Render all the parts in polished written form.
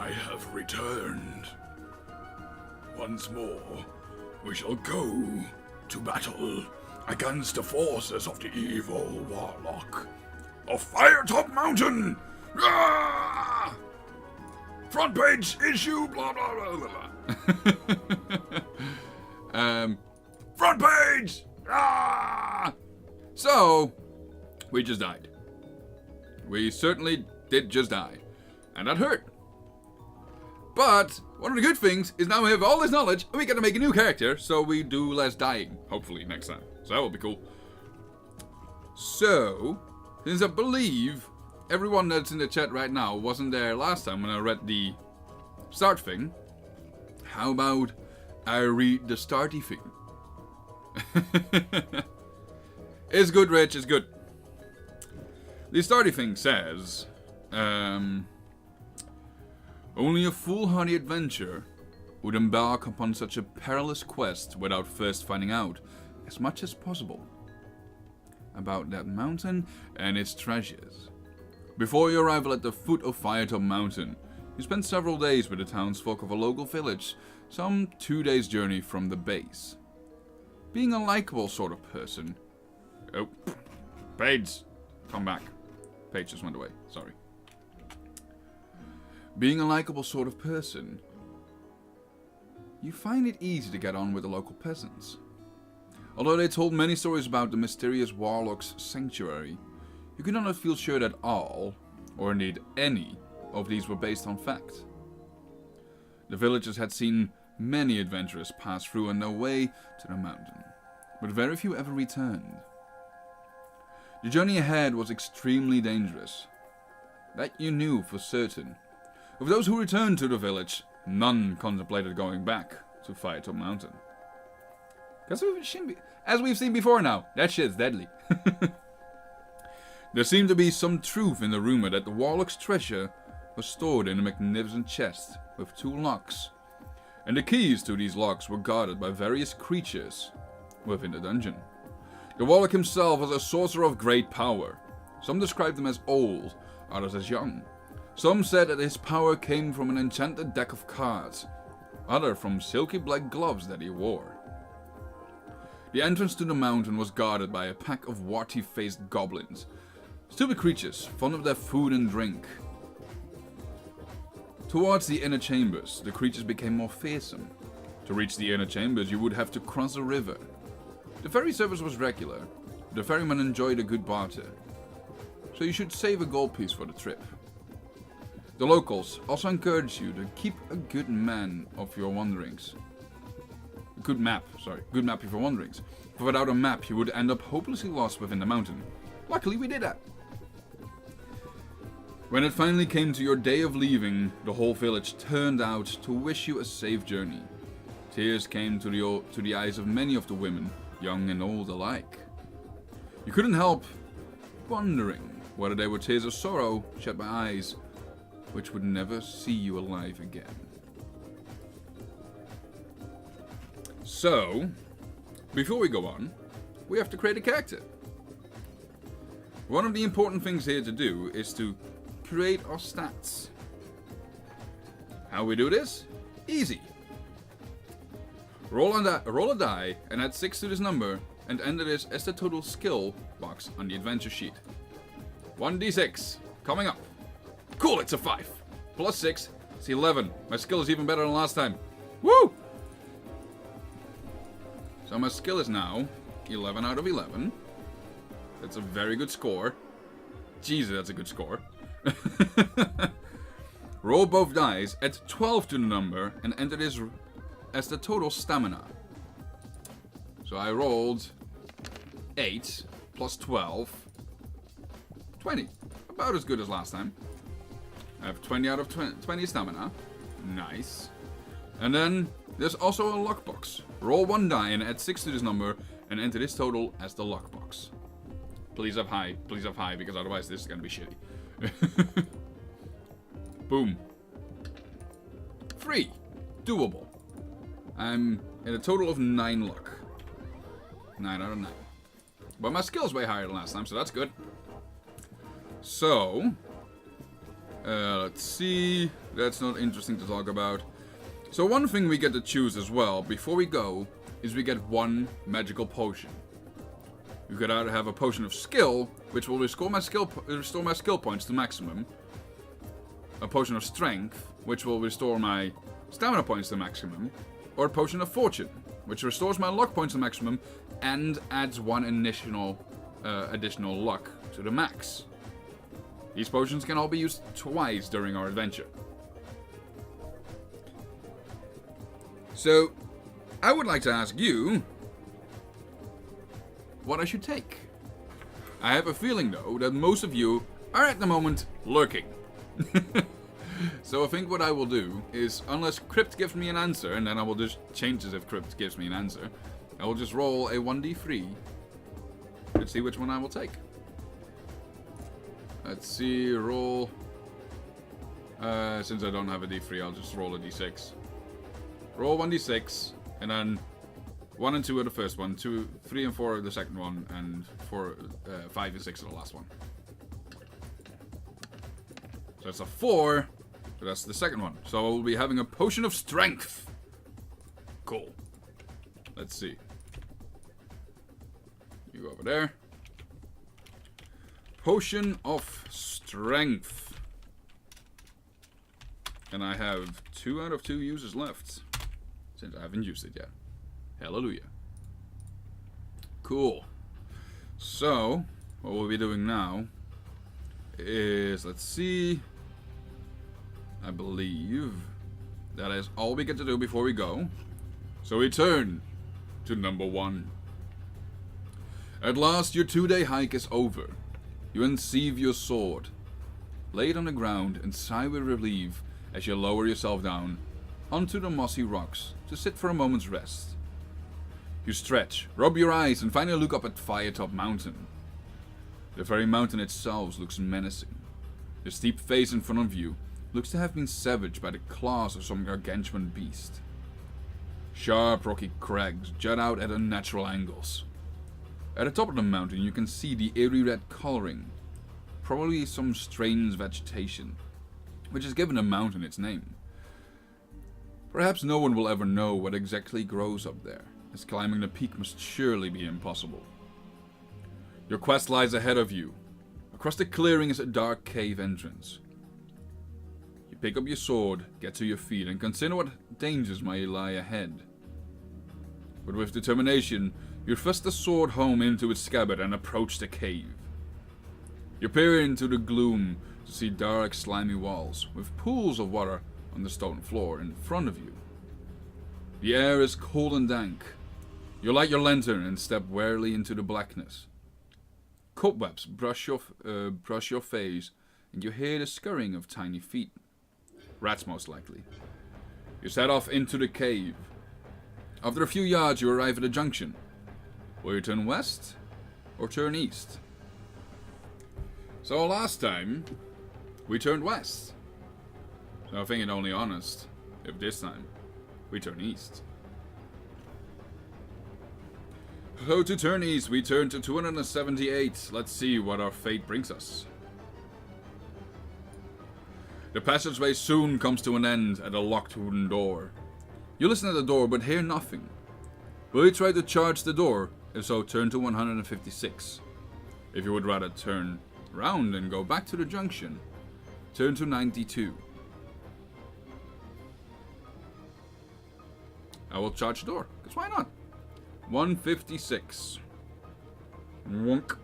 I have returned. Once more, we shall go to battle against the forces of the evil warlock of Firetop Mountain. Ah! Front page issue, blah blah blah blah blah. Front page. Ah! So, we just died. We certainly did just die. And that hurt. But one of the good things is now we have all this knowledge and we get to make a new character, so we do less dying, hopefully, next time. So that will be cool. So, since I believe everyone that's in the chat right now wasn't there last time when I read the start thing, how about I read the starty thing? It's good, Rich, it's good. The starty thing says, only a foolhardy adventurer would embark upon such a perilous quest without first finding out as much as possible about that mountain and its treasures. Before your arrival at the foot of Firetop Mountain, you spent several days with the townsfolk of a local village, some 2 days' journey from the base. Being a likable sort of person... Oh, Paige, come back. Paige just went away, sorry. Being a likable sort of person, you find it easy to get on with the local peasants. Although they told many stories about the mysterious warlock's sanctuary, you could not feel sure that all, or indeed any, of these were based on fact. The villagers had seen many adventurers pass through on their way to the mountain, but very few ever returned. The journey ahead was extremely dangerous. That you knew for certain. Of those who returned to the village, none contemplated going back to Firetop Mountain. As we've seen before now, that shit's deadly. There seemed to be some truth in the rumor that the warlock's treasure was stored in a magnificent chest with 2 locks, and the keys to these locks were guarded by various creatures within the dungeon. The warlock himself was a sorcerer of great power. Some described him as old, others as young. Some said that his power came from an enchanted deck of cards, others from silky black gloves that he wore. The entrance to the mountain was guarded by a pack of warty-faced goblins, stupid creatures fond of their food and drink. Towards the inner chambers, the creatures became more fearsome. To reach the inner chambers, you would have to cross a river. The ferry service was regular. The ferryman enjoyed a good barter, so you should save a gold piece for the trip. The locals also encourage you to keep a good map of your wanderings. Good map of your wanderings. For without a map, you would end up hopelessly lost within the mountain. Luckily, we did that. When it finally came to your day of leaving, the whole village turned out to wish you a safe journey. Tears came to the eyes of many of the women, young and old alike. You couldn't help wondering whether they were tears of sorrow shed by eyes which would never see you alive again. So, before we go on, we have to create a character. One of the important things here to do is to create our stats. How we do this? Easy. Roll a die and add 6 to this number and enter this as the total skill box on the adventure sheet. 1d6 coming up. Cool, it's a 5. Plus 6, it's 11. My skill is even better than last time. Woo! So my skill is now 11 out of 11. That's a very good score. Jesus, that's a good score. Roll both dice, add 12 to the number, and enter this as the total stamina. So I rolled 8 plus 12. 20. About as good as last time. I have 20 out of 20 stamina. Nice. And then there's also a lockbox. Roll 1 die and add 6 to this number and enter this total as the lockbox. Please have high, because otherwise this is gonna be shitty. Boom. 3. Doable. I'm in a total of 9 luck. 9 out of 9. But my skill's way higher than last time, so that's good. So, Let's see. That's not interesting to talk about. So one thing we get to choose as well, before we go, is we get one magical potion. You could either have a potion of skill, which will restore my skill points to maximum. A potion of strength, which will restore my stamina points to maximum. Or a potion of fortune, which restores my luck points to maximum and adds one additional luck to the max. These potions can all be used twice during our adventure. So, I would like to ask you what I should take. I have a feeling, though, that most of you are at the moment lurking. So I think what I will do is, unless Crypt gives me an answer, and then I will just change this if Crypt gives me an answer, I will just roll a 1d3 and see which one I will take. Let's see, roll. Since I don't have a d3, I'll just roll a d6. Roll 1d6, and then 1 and 2 are the first one, 2, 3 and 4 are the second one, and 5 and 6 are the last one. So that's a 4, so that's the second one. So I will be having a potion of strength. Cool. Let's see. You go over there. Potion of strength. And I have 2 out of 2 uses left, since I haven't used it yet. Hallelujah. Cool. So, what we'll be doing now is, let's see, I believe that is all we get to do before we go. So we turn to number 1. At last your 2-day hike is over. You unsheathe your sword, lay it on the ground, and sigh with relief as you lower yourself down onto the mossy rocks to sit for a moment's rest. You stretch, rub your eyes, and finally look up at Firetop Mountain. The very mountain itself looks menacing. The steep face in front of you looks to have been savaged by the claws of some gargantuan beast. Sharp rocky crags jut out at unnatural angles. At the top of the mountain you can see the eerie red coloring, probably some strange vegetation, which has given the mountain its name. Perhaps no one will ever know what exactly grows up there, as climbing the peak must surely be impossible. Your quest lies ahead of you. Across the clearing is a dark cave entrance. You pick up your sword, get to your feet, and consider what dangers may lie ahead. But with determination, you thrust the sword home into its scabbard and approach the cave. You peer into the gloom to see dark, slimy walls, with pools of water on the stone floor in front of you. The air is cold and dank. You light your lantern and step warily into the blackness. Cobwebs brush your face, and you hear the scurrying of tiny feet. Rats, most likely. You set off into the cave. After a few yards, you arrive at a junction. Will you turn west or turn east? So last time, we turned west. So I think it's only honest if this time we turn east. So to turn east, we turn to 278. Let's see what our fate brings us. The passageway soon comes to an end at a locked wooden door. You listen at the door but hear nothing. Will you try to charge the door? If so, turn to 156. If you would rather turn round and go back to the junction, turn to 92. I will charge the door, because why not? 156. Wonk.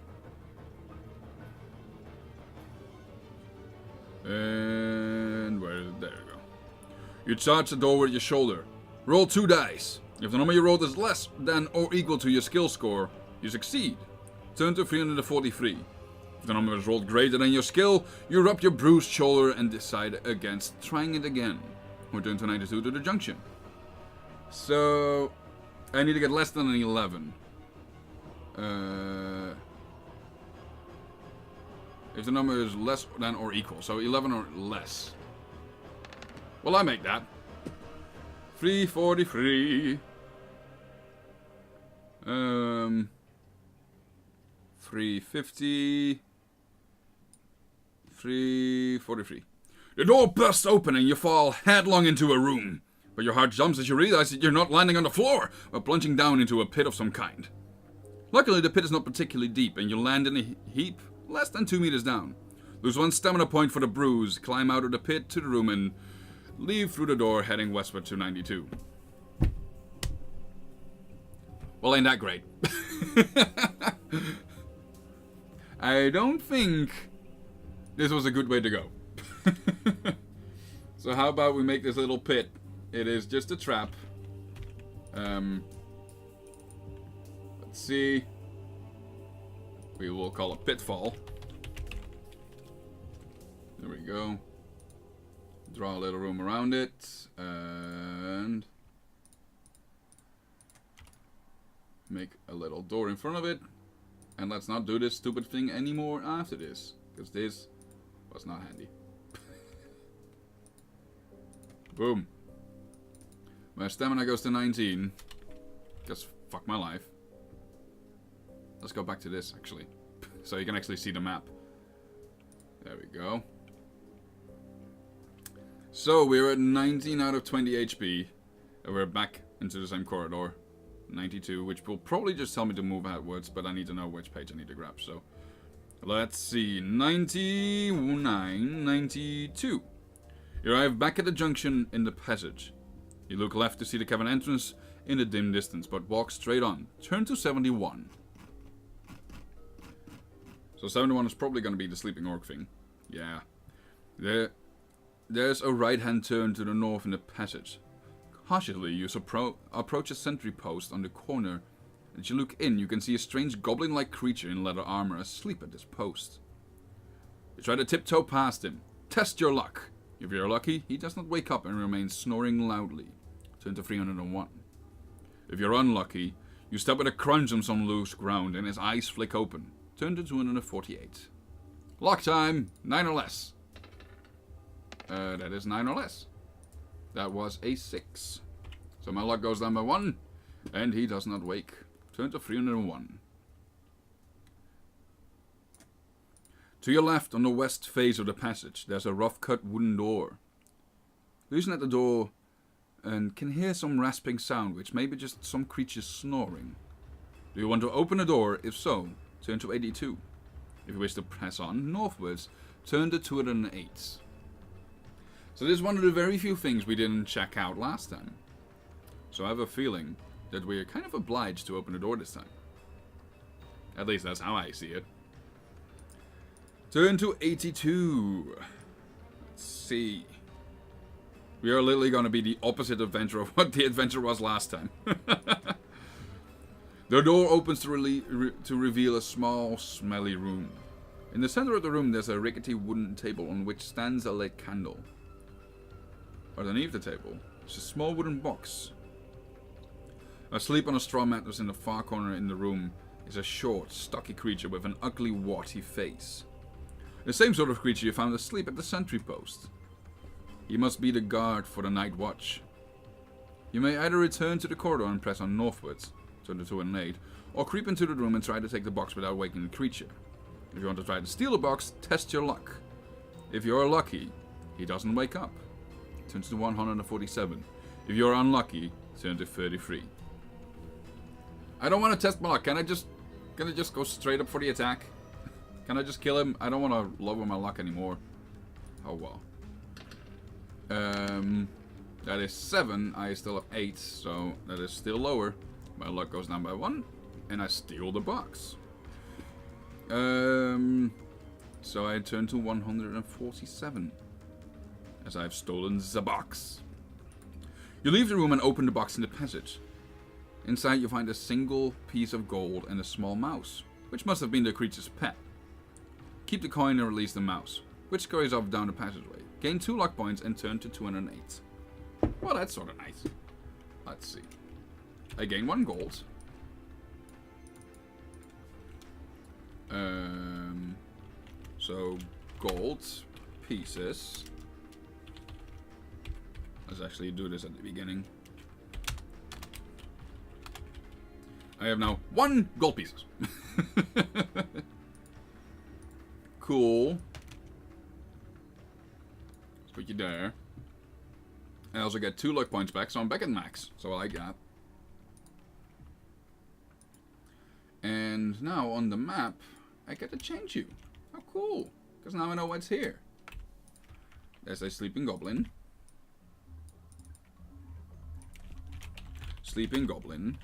And where is it? There you go. You charge the door with your shoulder. Roll 2 dice. If the number you rolled is less than or equal to your skill score, you succeed. Turn to 343. If the number is rolled greater than your skill, you rub your bruised shoulder and decide against trying it again. Or turn to 92 to the junction. So, I need to get less than an 11. If the number is less than or equal, so 11 or less. Well, I make that. 343. 350. 343. The door bursts open and you fall headlong into a room. But your heart jumps as you realize that you're not landing on the floor, but plunging down into a pit of some kind. Luckily, the pit is not particularly deep, and you land in a heap less than 2 meters down. Lose 1 stamina point for the bruise, climb out of the pit to the room, and leave through the door heading westward to 92. Well, ain't that great? I don't think this was a good way to go. So how about we make this little pit? It is just a trap. Let's see. We will call it pitfall. There we go. Draw a little room around it. And make a little door in front of it. And let's not do this stupid thing anymore after this. Because this was not handy. Boom. My stamina goes to 19. Just fuck my life. Let's go back to this, actually. So you can actually see the map. There we go. So we're at 19 out of 20 HP. And we're back into the same corridor. 92, which will probably just tell me to move outwards, but I need to know which page I need to grab. So let's see. 99, 92. You arrive back at the junction in the passage. You look left to see the cavern entrance in the dim distance, but walk straight on. Turn to 71. So 71 is probably going to be the sleeping orc thing. Yeah. There's a right-hand turn to the north in the passage. Cautiously, you approach a sentry post on the corner. As you look in, you can see a strange goblin-like creature in leather armor asleep at this post. You try to tiptoe past him. Test your luck. If you're lucky, he does not wake up and remains snoring loudly. Turn to 301. If you're unlucky, you step with a crunch on some loose ground and his eyes flick open. Turn to 248. Lock time, 9 or less. That is 9 or less. That was a 6. So my luck goes down by 1, and he does not wake. Turn to 301. To your left, on the west face of the passage, there's a rough-cut wooden door. Listen at the door and can hear some rasping sound, which may be just some creature snoring. Do you want to open the door? If so, turn to 82. If you wish to press on northwards, turn to 208. So this is one of the very few things we didn't check out last time. So I have a feeling that we're kind of obliged to open the door this time. At least that's how I see it. Turn to 82. Let's see. We are literally going to be the opposite adventure of what the adventure was last time. The door opens to reveal a small, smelly room. In the center of the room, there's a rickety wooden table on which stands a lit candle. Underneath the table is a small wooden box. Asleep on a straw mattress in the far corner in the room is a short, stocky creature with an ugly, warty face. The same sort of creature you found asleep at the sentry post. He must be the guard for the night watch. You may either return to the corridor and press on northwards, turn to 208, or creep into the room and try to take the box without waking the creature. If you want to try to steal the box, test your luck. If you are lucky, he doesn't wake up. Turn to 147. If you're unlucky, turn to 33. I don't want to test my luck. Can I just go straight up for the attack? Can I just kill him? I don't want to lower my luck anymore. Oh well. That is 7. I still have 8, so that is still lower. My luck goes down by 1, and I steal the box. So I turn to 147. As I've stolen the box. You leave the room and open the box in the passage. Inside you find a single piece of gold and a small mouse, which must have been the creature's pet. Keep the coin and release the mouse, which scurries off down the passageway. Gain 2 luck points and turn to 208. Well, that's sort of nice. Let's see. I gain 1 gold. So gold pieces. Let's actually do this at the beginning. I have now 1 gold pieces. there. I also get 2 luck points back, so I'm back at max. So I like that. And now on the map, I get to change you. How cool. Because now I know what's here. There's a sleeping goblin. Sleeping goblin.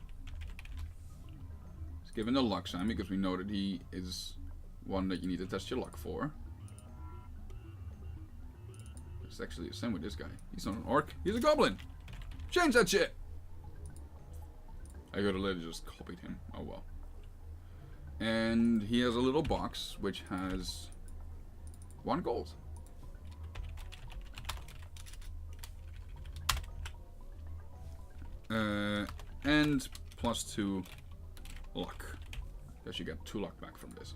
He's given a luck sign because we know that he is one that you need to test your luck for. It's actually the same with this guy. He's not an orc. He's a goblin. Change that shit. I could have literally just copied him. Oh well. And he has a little box which has 1 gold. And +2 luck. Because you get 2 luck back from this.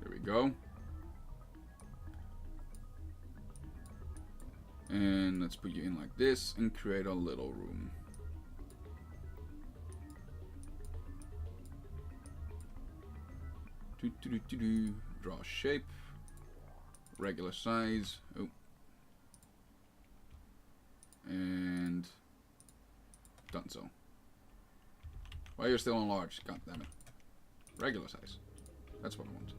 There we go. And let's put you in like this and create a little room. Draw a shape. Regular size. Oh. And done so. Why you're still on large? God damn it. Regular size. That's what I want.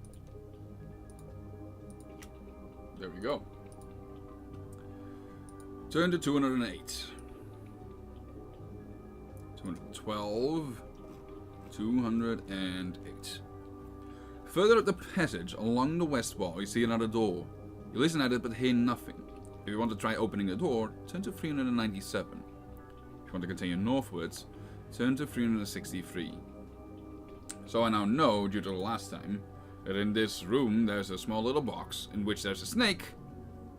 There we go. Turn to 208. 212. 208. Further up the passage, along the west wall, you see another door. You listen at it but hear nothing. If you want to try opening the door, turn to 397. If you want to continue northwards, turn to 363. So I now know, due to the last time, that in this room there's a small little box in which there's a snake,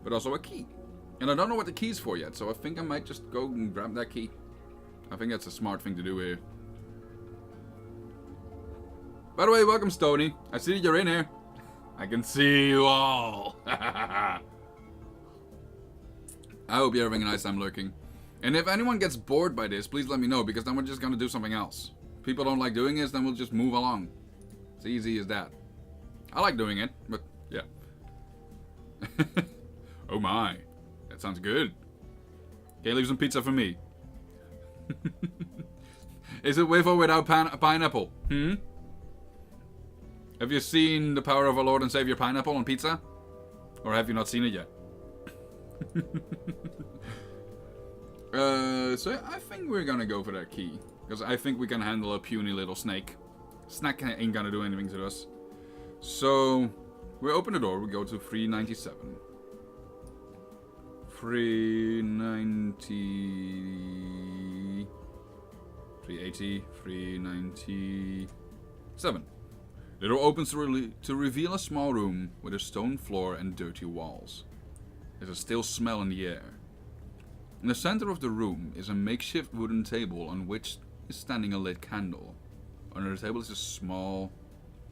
but also a key. And I don't know what the key's for yet, so I think I might just go and grab that key. I think that's a smart thing to do here. By the way, welcome Stony. I see that you're in here. I can see you all. I hope you're having a nice time lurking. And if anyone gets bored by this, please let me know, because then we're just gonna do something else. If people don't like doing this, then we'll just move along. It's easy as that. I like doing it, but yeah. Oh my. That sounds good. Okay, leave some pizza for me. Is it with or without pineapple? Have you seen The Power of Our Lord and Savior Pineapple on pizza? Or have you not seen it yet? So I think we're gonna go for that key. Because I think we can handle a puny little snake. Snack ain't gonna do anything to us. So, we open the door, we go to 397. 390... 380, 397. The door opens to reveal a small room with a stone floor and dirty walls. There's a still smell in the air. In the center of the room is a makeshift wooden table on which is standing a lit candle. Under the table is a small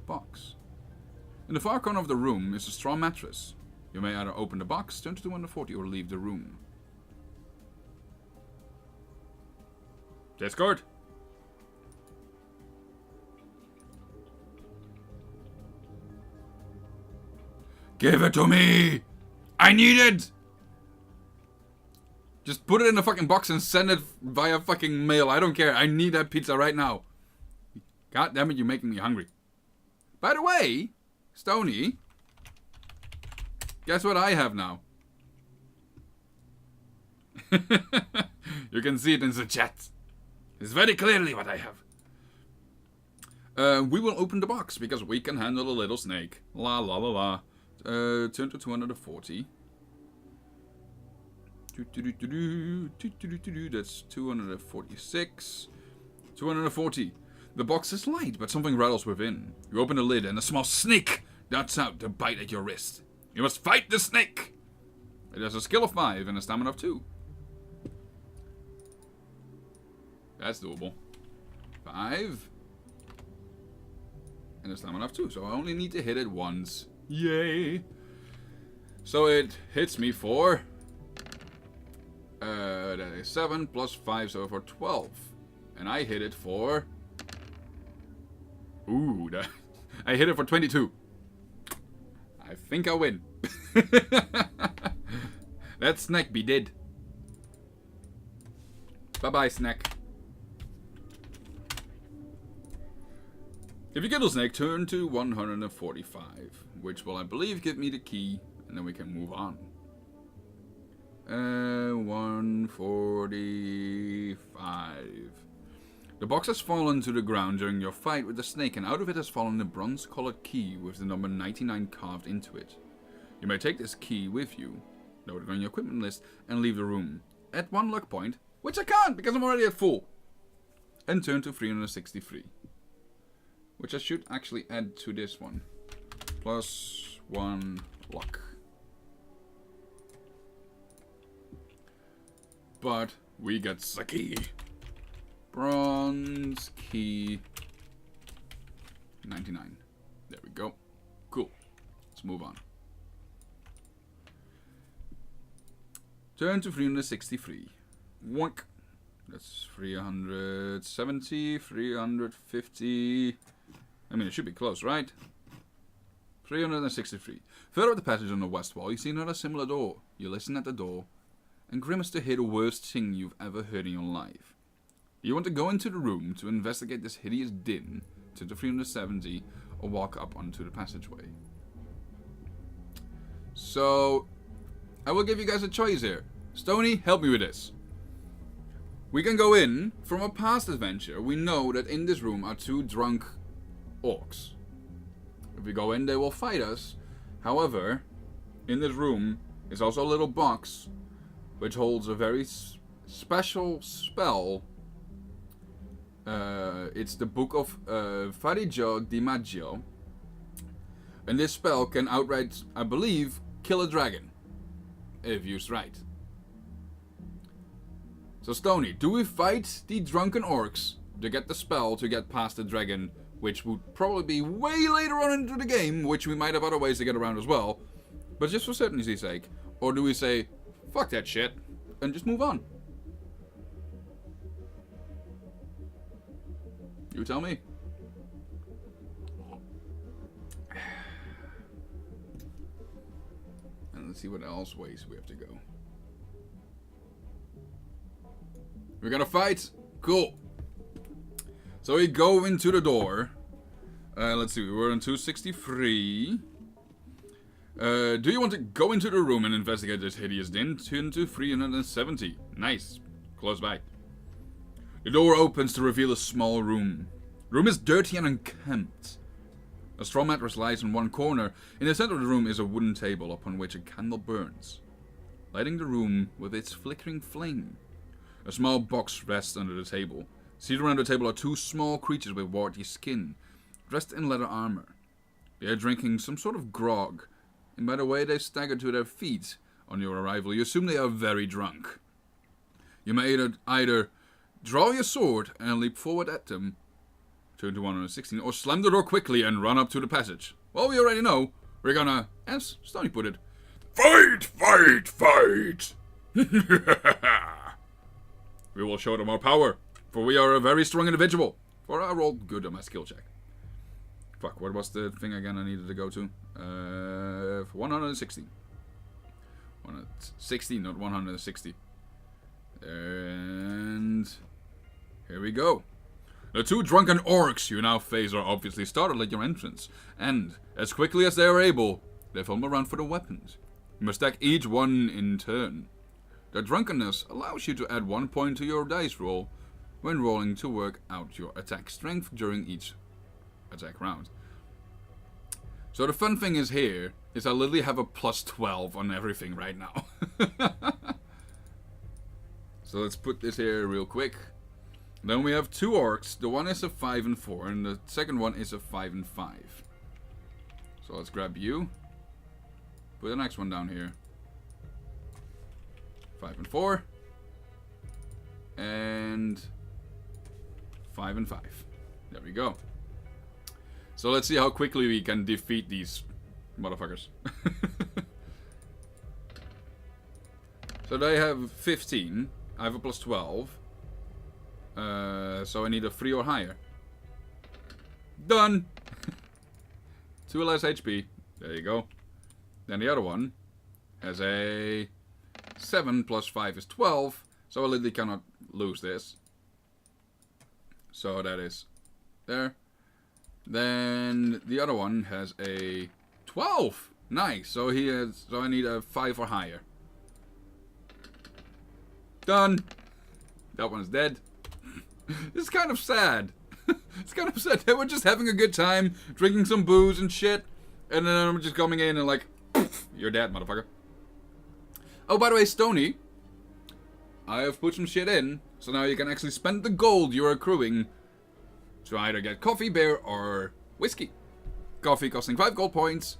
box. In the far corner of the room is a straw mattress. You may either open the box, turn to 240, or leave the room. Discord. Give it to me! I need it! Just put it in a fucking box and send it via fucking mail. I don't care. I need that pizza right now. God damn it, you're making me hungry. By the way, Stony, guess what I have now? You can see it in the chat. It's very clearly what I have. We will open the box because we can handle a little snake. La la la la. Turn to 240. That's 246. 240. The box is light, but something rattles within. You open the lid and a small snake darts out to bite at your wrist. You must fight the snake! It has a skill of 5 and a stamina of 2. That's doable. 5. And a stamina of 2, so I only need to hit it once. Yay! So it hits me for... that is 7 plus 5, so for 12. And I hit it for... Ooh, I hit it for 22. I think I win. Let Snack be dead. Bye-bye, Snack. If you kill the snake, turn to 145, which will, I believe, give me the key, and then we can move on. 145. The box has fallen to the ground during your fight with the snake, and out of it has fallen a bronze-colored key with the number 99 carved into it. You may take this key with you, note it on your equipment list, and leave the room. At 1 luck point, which I can't because I'm already at full, and turn to 363. Which I should actually add to this one. Plus 1 luck. But we get the key. Bronze key 99. There we go. Cool. Let's move on. Turn to 363. Wonk. That's 370, 350. I mean, it should be close, right? 363. Further up the passage on the west wall, you see another similar door. You listen at the door and grimace to hear the worst thing you've ever heard in your life. You want to go into the room to investigate this hideous din, to the 370, or walk up onto the passageway. So, I will give you guys a choice here. Stony, help me with this. We can go in. From a past adventure, we know that in this room are 2 drunk orcs. If we go in, they will fight us. However, in this room is also a little box which holds a very special spell. It's the Book of Firetop di Maggio. And this spell can outright, I believe, kill a dragon. If used right. So Stony, do we fight the drunken orcs to get the spell to get past the dragon, which would probably be way later on into the game, which we might have other ways to get around as well, but just for certainty's sake? Or do we say, fuck that shit, and just move on? You tell me. And let's see what else ways we have to go. We're gonna fight? Cool. So we go into the door. Let's see, we're on 263. Do you want to go into the room and investigate this hideous din? Turn to 370. Nice. Close by. The door opens to reveal a small room. The room is dirty and unkempt. A straw mattress lies in one corner. In the center of the room is a wooden table upon which a candle burns, lighting the room with its flickering flame. A small box rests under the table. Seated around the table are 2 small creatures with warty skin, dressed in leather armor. They are drinking some sort of grog, and by the way they stagger to their feet on your arrival, you assume they are very drunk. You may either draw your sword and leap forward at them, turn to 116, or slam the door quickly and run up to the passage. Well, we already know. We're gonna, as Stony put it, fight, fight, fight! We will show them our power, for we are a very strong individual. For I rolled good on my skill check. Fuck, what was the thing again I needed to go to? 160. 160, not 160. And here we go. The 2 drunken orcs you now face are obviously startled at your entrance, and as quickly as they are able, they form around for the weapons. You must attack each one in turn. Their drunkenness allows you to add 1 point to your dice roll when rolling to work out your attack strength during each attack round. So the fun thing is here is I literally have a plus 12 on everything right now. So let's put this here real quick. Then we have 2 orcs. The one is a 5 and 4, and the second one is a 5 and 5. So let's grab you. Put the next one down here. 5 and 4. And 5 and 5. There we go. So let's see how quickly we can defeat these motherfuckers. So they have 15. I have a plus 12. So I need a 3 or higher. Done! 2 less HP. There you go. Then the other one has a 7 plus 5 is 12. So I literally cannot lose this. So that is there. Then the other one has a 12. Nice. So he has. So I need a 5 or higher. Done. That one's dead. It's kind of sad. It's kind of sad. They were just having a good time, drinking some booze and shit, and then I'm just coming in and like, you're dead, motherfucker. Oh, by the way, Stony, I have put some shit in, so now you can actually spend the gold you're accruing to either get coffee, beer, or whiskey. Coffee costing 5 gold points,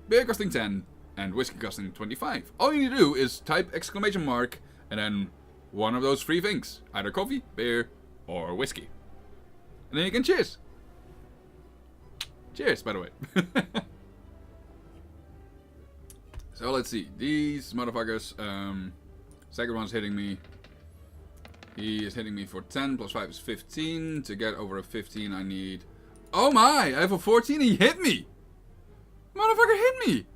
beer costing 10, and whiskey costing 25. All you need to do is type exclamation mark, and then one of those 3 things. Either coffee, beer, or whiskey. And then you can cheers. Cheers, by the way. So let's see. These motherfuckers. Second one's hitting me. He is hitting me for 10 plus 5 is 15. To get over a 15 I need... Oh my! I have a 14, he hit me! Motherfucker hit me!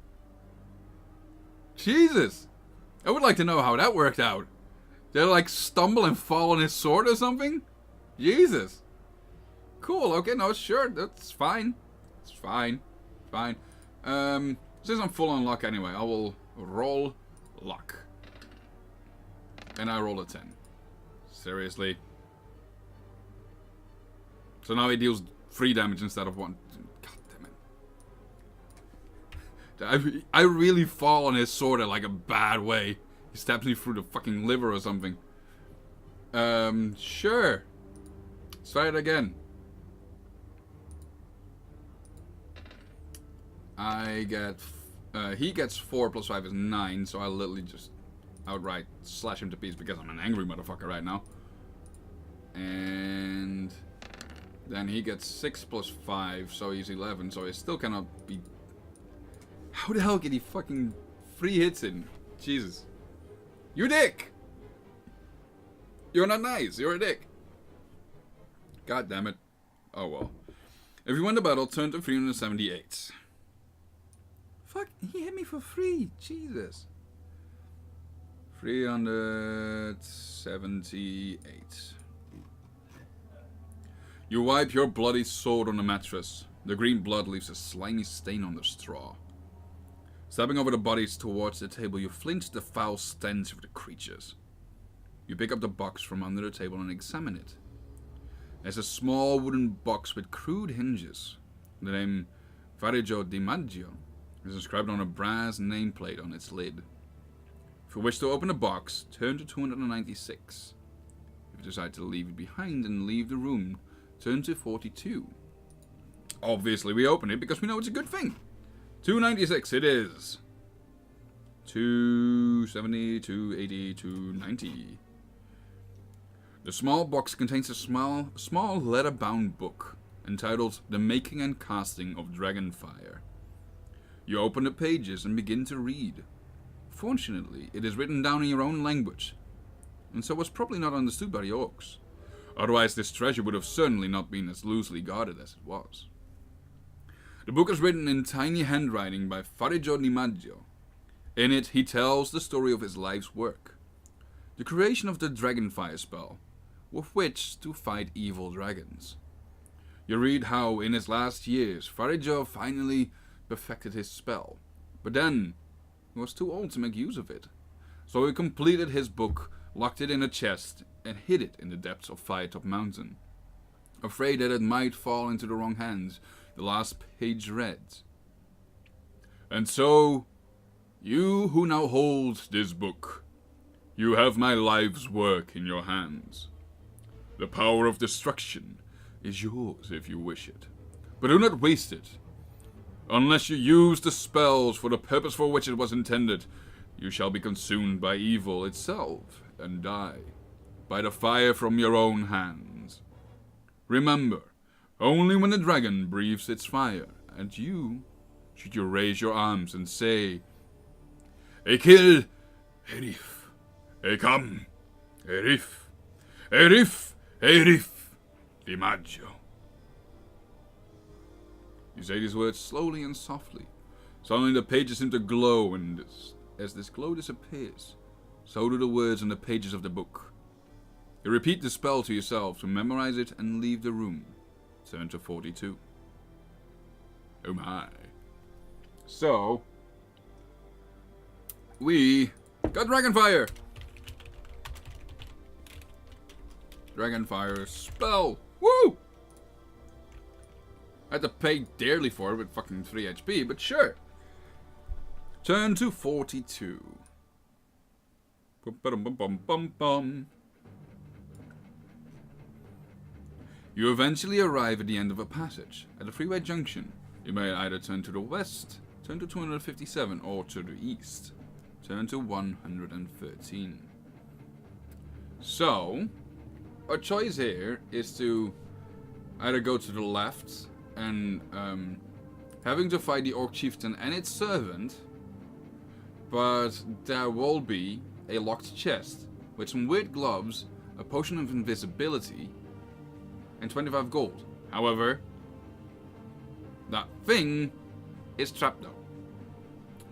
Jesus! I would like to know how that worked out. Did I like stumble and fall on his sword or something? Jesus! Cool, okay, no, sure, that's fine. It's fine. Fine. Since I'm full on luck anyway, I will roll luck. And I roll a 10. Seriously. So now he deals 3 damage instead of 1. God damn it. I really fall on his sword in like a bad way. He stabs me through the fucking liver or something. Sure. Let's try it again. I get... he gets 4 plus 5 is 9, so I literally just outright slash him to pieces because I'm an angry motherfucker right now. And... then he gets 6 plus 5, so he's 11, so he still cannot be... How the hell get he fucking 3 hits in? Jesus. You dick! You're not nice, you're a dick. God damn it. Oh well. If you win the battle, turn to 378. Fuck, he hit me for free. Jesus. 378. You wipe your bloody sword on the mattress. The green blood leaves a slimy stain on the straw. Stepping over the bodies towards the table, you flinch the foul stench of the creatures. You pick up the box from under the table and examine it. It's a small wooden box with crude hinges. The name Firetop is inscribed on a brass nameplate on its lid. If you wish to open the box, turn to 296. If you decide to leave it behind and leave the room, turn to 42. Obviously we open it because we know it's a good thing. 296 it is. 270, 280, 290. The small box contains a small leather-bound book entitled The Making and Casting of Dragonfire. You open the pages and begin to read. Fortunately, it is written down in your own language, and so was probably not understood by the orcs. Otherwise, this treasure would have certainly not been as loosely guarded as it was. The book is written in tiny handwriting by Firetop. In it, he tells the story of his life's work. The creation of the Dragonfire spell, with which to fight evil dragons. You read how, in his last years, Firetop finally perfected his spell. But then, he was too old to make use of it. So he completed his book, locked it in a chest, and hid it in the depths of Firetop Mountain. Afraid that it might fall into the wrong hands, the last page read. And so, you who now hold this book, you have my life's work in your hands. The power of destruction is yours if you wish it. But do not waste it. Unless you use the spells for the purpose for which it was intended, you shall be consumed by evil itself and die by the fire from your own hands. Remember, only when the dragon breathes its fire at you should you raise your arms and say, Ekil, Erif, Ekam, Erif, Erif, Erif, Dimaggio. You say these words slowly and softly. Suddenly the pages seem to glow, and as this glow disappears, So do the words on the pages of the book. You repeat the spell to yourself to memorize it and leave the room. Turn to 42. Oh my. So, we got Dragonfire. Dragonfire spell. Woo! I had to pay dearly for it with fucking 3 HP, but sure. Turn to 42. You eventually arrive at the end of a passage. At a freeway junction, you may either turn to the west, turn to 257, or to the east. Turn to 113. So, our choice here is to either go to the left and having to fight the Orc Chieftain and its servant, but there will be a locked chest with some weird gloves, a potion of invisibility, and 25 gold. However, that thing is trapped though,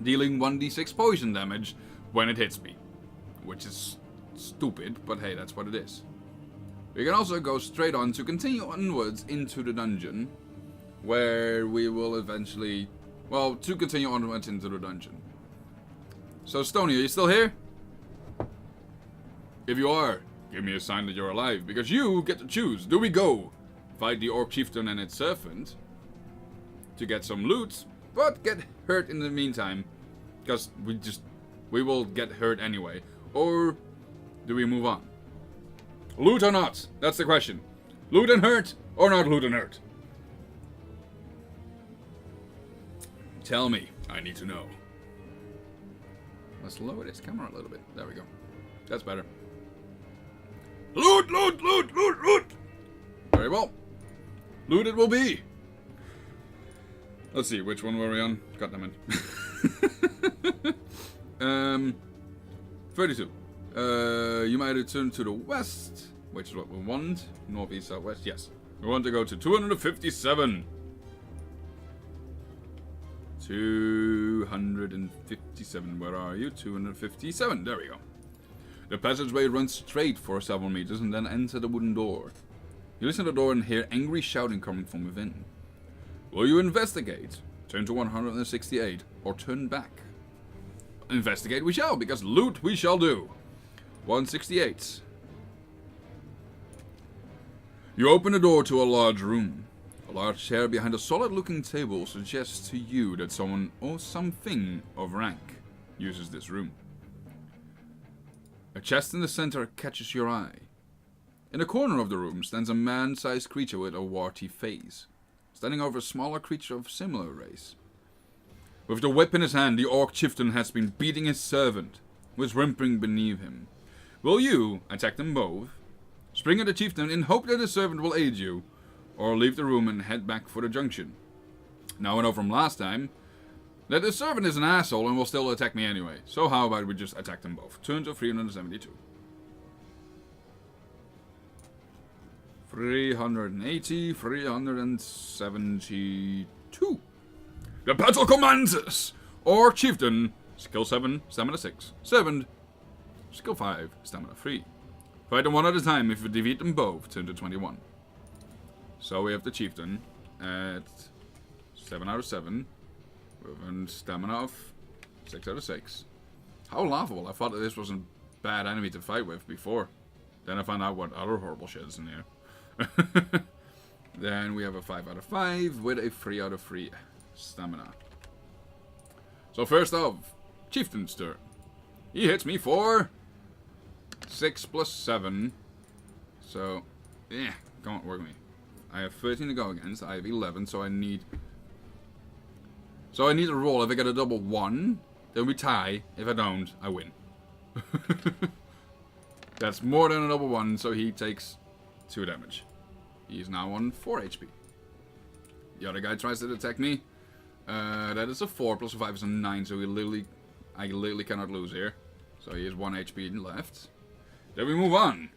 dealing 1d6 poison damage when it hits me, which is stupid, but hey, that's what it is. We can also go straight on to continue onwards into the dungeon, where we will eventually, well, to continue onwards into the dungeon. So, Stony, are you still here? If you are, give me a sign that you're alive, because you get to choose. Do we go fight the Orc Chieftain and its servant to get some loot, but get hurt in the meantime, because we will get hurt anyway, or do we move on? Loot or not? That's the question. Loot and hurt, or not loot and hurt? Tell me. I need to know. Let's lower this camera a little bit. There we go. That's better. Loot, loot, loot, loot, loot! Very well. Loot it will be. Let's see, which one were we on? God damn it. 32. You might return to the west, which is what we want. Northeast, southwest, yes. We want to go to 257. 257, where are you? 257, there we go. The passageway runs straight for several meters and then enter the wooden door. You listen to the door and hear angry shouting coming from within. Will you investigate? Turn to 168, or turn back. Investigate we shall, because loot we shall do. 168. You open the door to a large room. A large chair behind a solid-looking table suggests to you that someone or something of rank uses this room. A chest in the center catches your eye. In a corner of the room stands a man-sized creature with a warty face, standing over a smaller creature of similar race. With the whip in his hand, the Orc Chieftain has been beating his servant, who is whimpering beneath him. Will you attack them both, spring at the Chieftain in hope that the servant will aid you, or leave the room and head back for the junction? Now I know from last time that the servant is an asshole and will still attack me anyway, so how about we just attack them both? Turn to 372. 380, 372. The battle commences! Or Chieftain, skill 7, stamina 6. Servant, skill 5, stamina 3. Fight them one at a time. If you defeat them both, turn to 21. So we have the Chieftain at 7 out of 7. With a stamina of 6 out of 6. How laughable. I thought that this was a bad enemy to fight with before. Then I found out what other horrible shit is in here. Then we have a 5 out of 5 with a 3 out of 3 stamina. So first off, Chieftain's turn. He hits me for 6 plus 7. So, yeah, don't work with me. I have 13 to go against. I have 11, so I need to roll. If I get a double 1, then we tie. If I don't, I win. That's more than a double 1, so he takes 2 damage. He's now on 4 HP. The other guy tries to attack me. That is a 4 plus 5 is a 9, so I literally cannot lose here. So he has 1 HP left. Then we move on.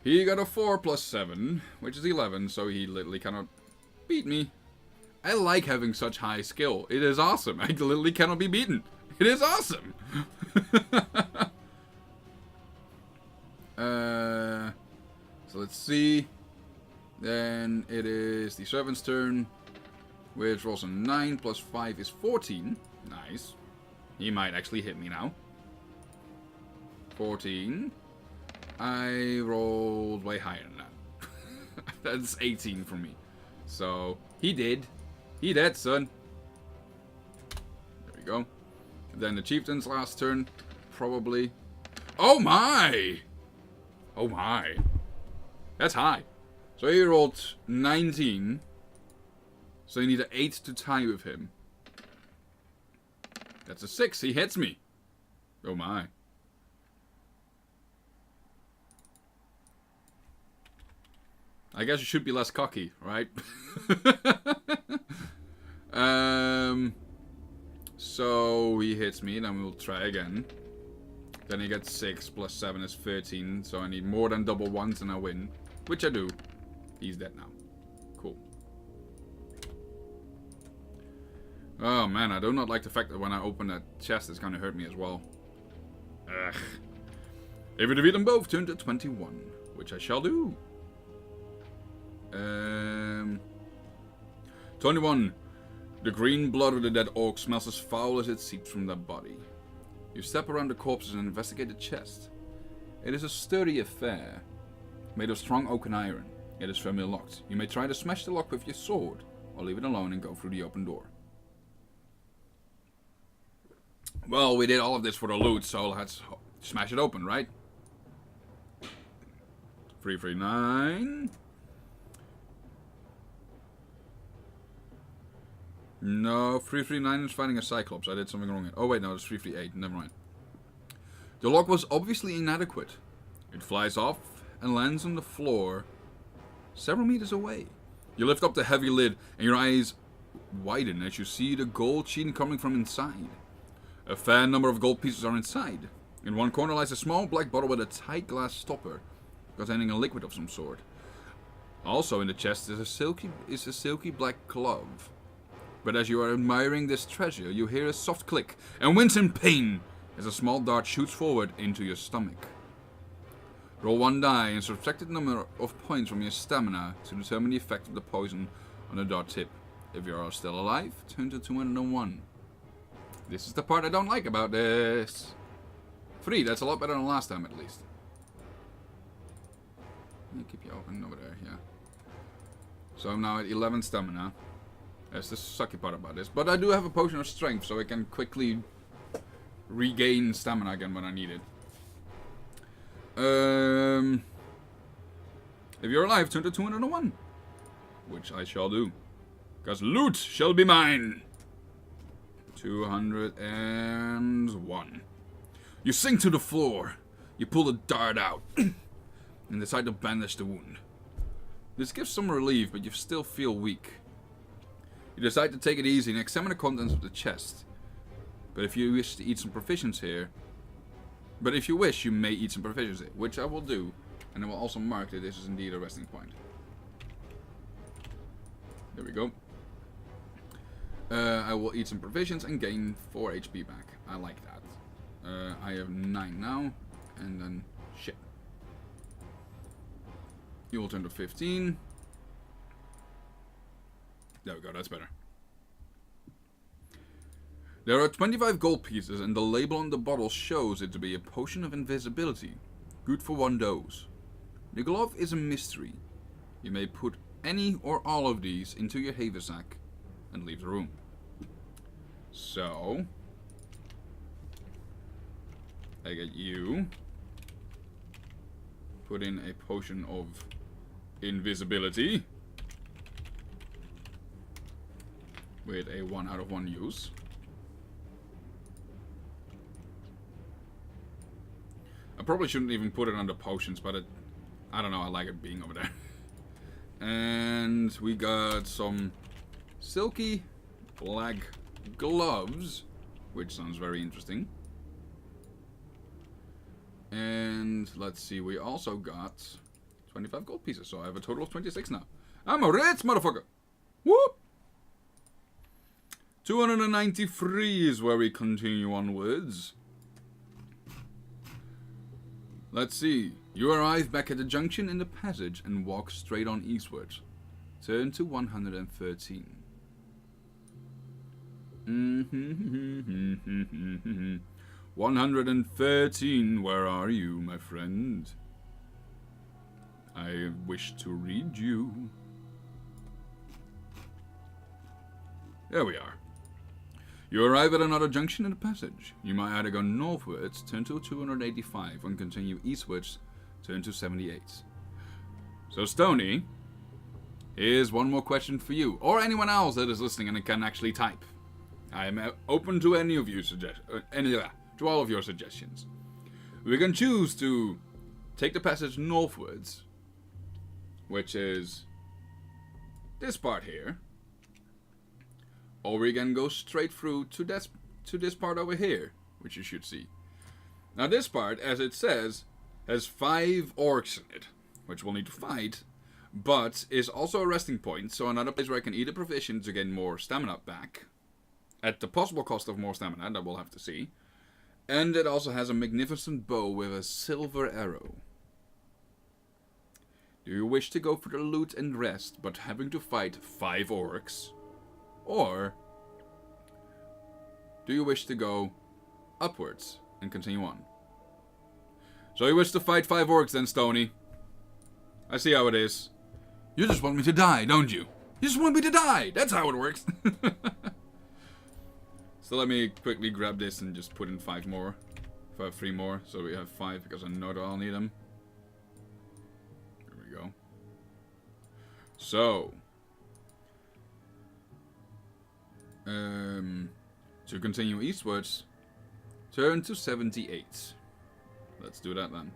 He got a 4 plus 7, which is 11, so he literally cannot beat me. I like having such high skill. It is awesome. I literally cannot be beaten. It is awesome. So let's see. Then it is the servant's turn, which rolls a 9 plus 5 is 14. Nice. He might actually hit me now. 14. I rolled way higher than that. That's 18 for me. So, he did. He dead, son. There we go. And then the chieftain's last turn, probably. Oh my! Oh my. That's high. So he rolled 19. So you need an 8 to tie with him. That's a 6. He hits me. Oh my. I guess you should be less cocky, right? So he hits me, then we'll try again. Then he gets 6 plus 7 is 13. So I need more than double ones and I win. Which I do. He's dead now. Cool. Oh man, I do not like the fact that when I open that chest, it's gonna hurt me as well. Ugh. If you defeat them both, turn to 21. Which I shall do. 21. The green blood of the dead orc smells as foul as it seeps from their body. You step around the corpses and investigate the chest. It is a sturdy affair, made of strong oak and iron. It is firmly locked. You may try to smash the lock with your sword, or leave it alone and go through the open door. Well, we did all of this for the loot, so let's smash it open, right? 339. No, 339 is fighting a Cyclops. I did something wrong here. Oh wait, no, it's 338. Never mind. The lock was obviously inadequate. It flies off and lands on the floor several meters away. You lift up the heavy lid and your eyes widen as you see the gold sheen coming from inside. A fair number of gold pieces are inside. In one corner lies a small black bottle with a tight glass stopper, containing a liquid of some sort. Also in the chest is a silky black glove. But as you are admiring this treasure, you hear a soft click and wince in pain as a small dart shoots forward into your stomach. Roll one die and subtract the number of points from your stamina to determine the effect of the poison on the dart tip. If you are still alive, turn to 201. This is the part I don't like about this. 3, that's a lot better than last time at least. Let me keep you open over there, yeah. So I'm now at 11 stamina. That's the sucky part about this. But I do have a potion of strength, so I can quickly regain stamina again when I need it. If you're alive, turn to 201. Which I shall do. Because loot shall be mine. 201. You sink to the floor. You pull the dart out. And decide to bandage the wound. This gives some relief, but you still feel weak. You decide to take it easy and examine the contents of the chest. But if you wish to eat some provisions here... But if you wish, you may eat some provisions here, which I will do. And I will also mark that this is indeed a resting point. There we go. I will eat some provisions and gain 4 HP back. I like that. I have 9 now. And then... shit. You will turn to 15. There we go, that's better. There are 25 gold pieces and the label on the bottle shows it to be a potion of invisibility. Good for 1 dose. The glove is a mystery. You may put any or all of these into your haversack and leave the room. So... I get you. Put in a potion of invisibility. With a 1 out of 1 use. I probably shouldn't even put it under potions, but I don't know, I like it being over there. And we got some silky black gloves, which sounds very interesting. And let's see, we also got 25 gold pieces, so I have a total of 26 now. I'm a rich motherfucker! Whoop! 293 is where we continue onwards. Let's see. You arrive back at the junction in the passage and walk straight on eastward. Turn to 113. 113, where are you, my friend? I wish to read you. There we are. You arrive at another junction in the passage. You might either go northwards, turn to 285, and continue eastwards, turn to 78. So, Stony, here's one more question for you, or anyone else that is listening and can actually type. I am open to any of you to all of your suggestions. We can choose to take the passage northwards, which is this part here, or we can go straight through to this part over here, which you should see. Now this part, as it says, has 5 orcs in it, which we'll need to fight, but is also a resting point, so another place where I can eat a provision to gain more stamina back, at the possible cost of more stamina, that we'll have to see. And it also has a magnificent bow with a silver arrow. Do you wish to go for the loot and rest, but having to fight 5 orcs? Or do you wish to go upwards and continue on? So you wish to fight 5 orcs then, Stony? I see how it is. You just want me to die, don't you? You just want me to die! That's how it works! So let me quickly grab this and just put in 5 more. 3 more, so we have 5 because I know that I'll need them. There we go. So, to continue eastwards, turn to 78. Let's do that then.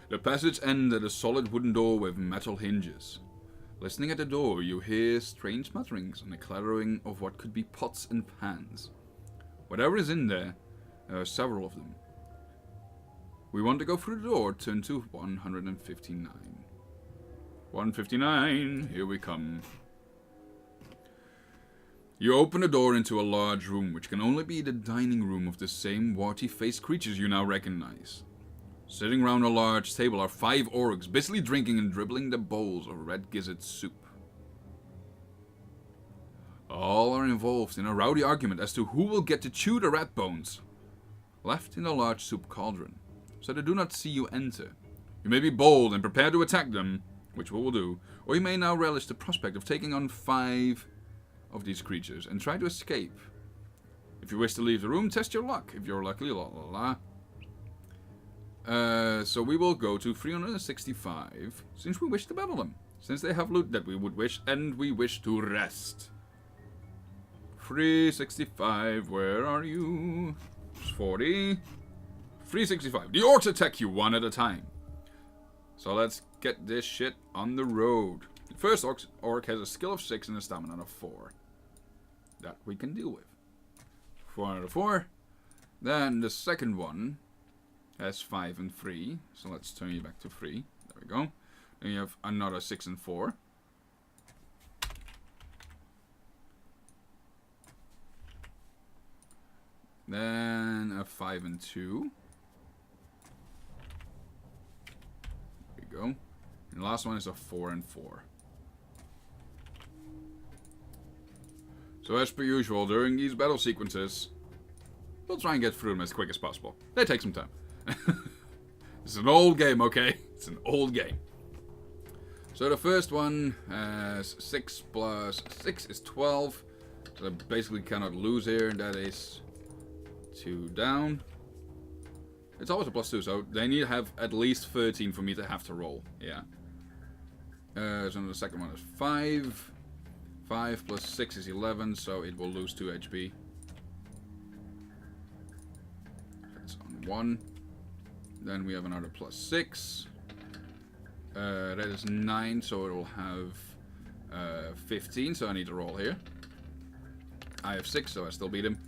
The passage ends at a solid wooden door with metal hinges. Listening at the door, you hear strange mutterings and the clattering of what could be pots and pans. Whatever is in there, there are several of them. We want to go through the door, turn to 159. 159, here we come. You open the door into a large room, which can only be the dining room of the same warty-faced creatures you now recognize. Sitting round a large table are 5 orcs, busily drinking and dribbling their bowls of red gizzard soup. All are involved in a rowdy argument as to who will get to chew the rat bones left in a large soup cauldron, so they do not see you enter. You may be bold and prepare to attack them, which we will do, or you may now relish the prospect of taking on 5 of these creatures and try to escape. If you wish to leave the room, test your luck. If you're lucky, la la la. So we will go to 365, since we wish to battle them. Since they have loot that we would wish, and we wish to rest. 365, where are you? 40. 365. The orcs attack you one at a time. So let's get this shit on the road. The first orc has a skill of 6 and a stamina of 4. That we can deal with. 4 out of 4. Then the second one has 5 and 3. So let's turn you back to 3. There we go. Then you have another 6 and 4. Then a 5 and 2. There we go. And the last one is a 4 and 4. So as per usual, during these battle sequences, we'll try and get through them as quick as possible. They take some time. It's an old game, okay? It's an old game. So the first one has 6 plus 6 is 12. So I basically cannot lose here. That is 2 down. It's always a plus 2, so they need to have at least 13 for me to have to roll. Yeah. So the second one is 5. 5 plus 6 is 11, so it will lose 2 HP. That's on 1. Then we have another plus 6. That is 9, so it will have 15, so I need to roll here. I have 6, so I still beat him.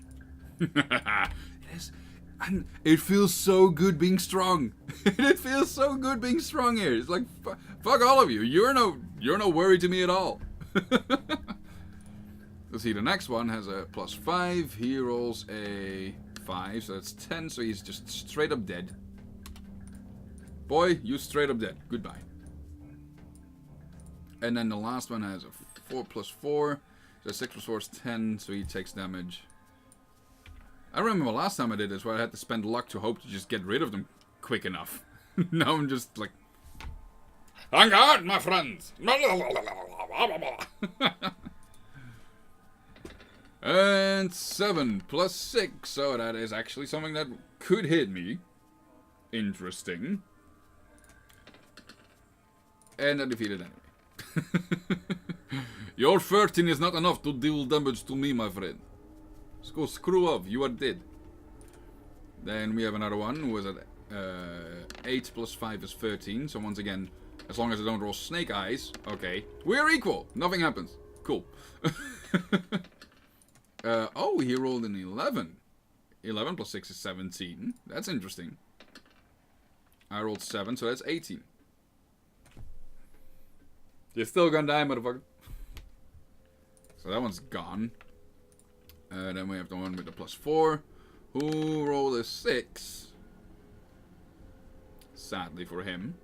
Yes, and it feels so good being strong. It feels so good being strong here. It's like, fuck all of you. You're no worry to me at all. Let's see, the next one has a plus 5. He rolls a 5, so that's 10, so he's just straight up dead. Boy, you straight up dead. Goodbye. And then the last one has a 4 plus 4. So 6 plus 4 is 10, so he takes damage. I remember last time I did this where I had to spend luck to hope to just get rid of them quick enough. Now I'm just like... On guard, my friends! And 7 plus 6, so that is actually something that could hit me. Interesting. And I defeated enemy. Your 13 is not enough to deal damage to me, my friend. So screw off, you are dead. Then we have another one who is at 8 plus 5 is 13. So once again, as long as I don't roll snake eyes, okay. We're equal, nothing happens. Cool. Oh, he rolled an 11. 11 plus 6 is 17. That's interesting. I rolled 7, so that's 18. You're still gonna die, motherfucker. So that one's gone. Then we have the one with the plus 4. Who rolled a 6. Sadly for him.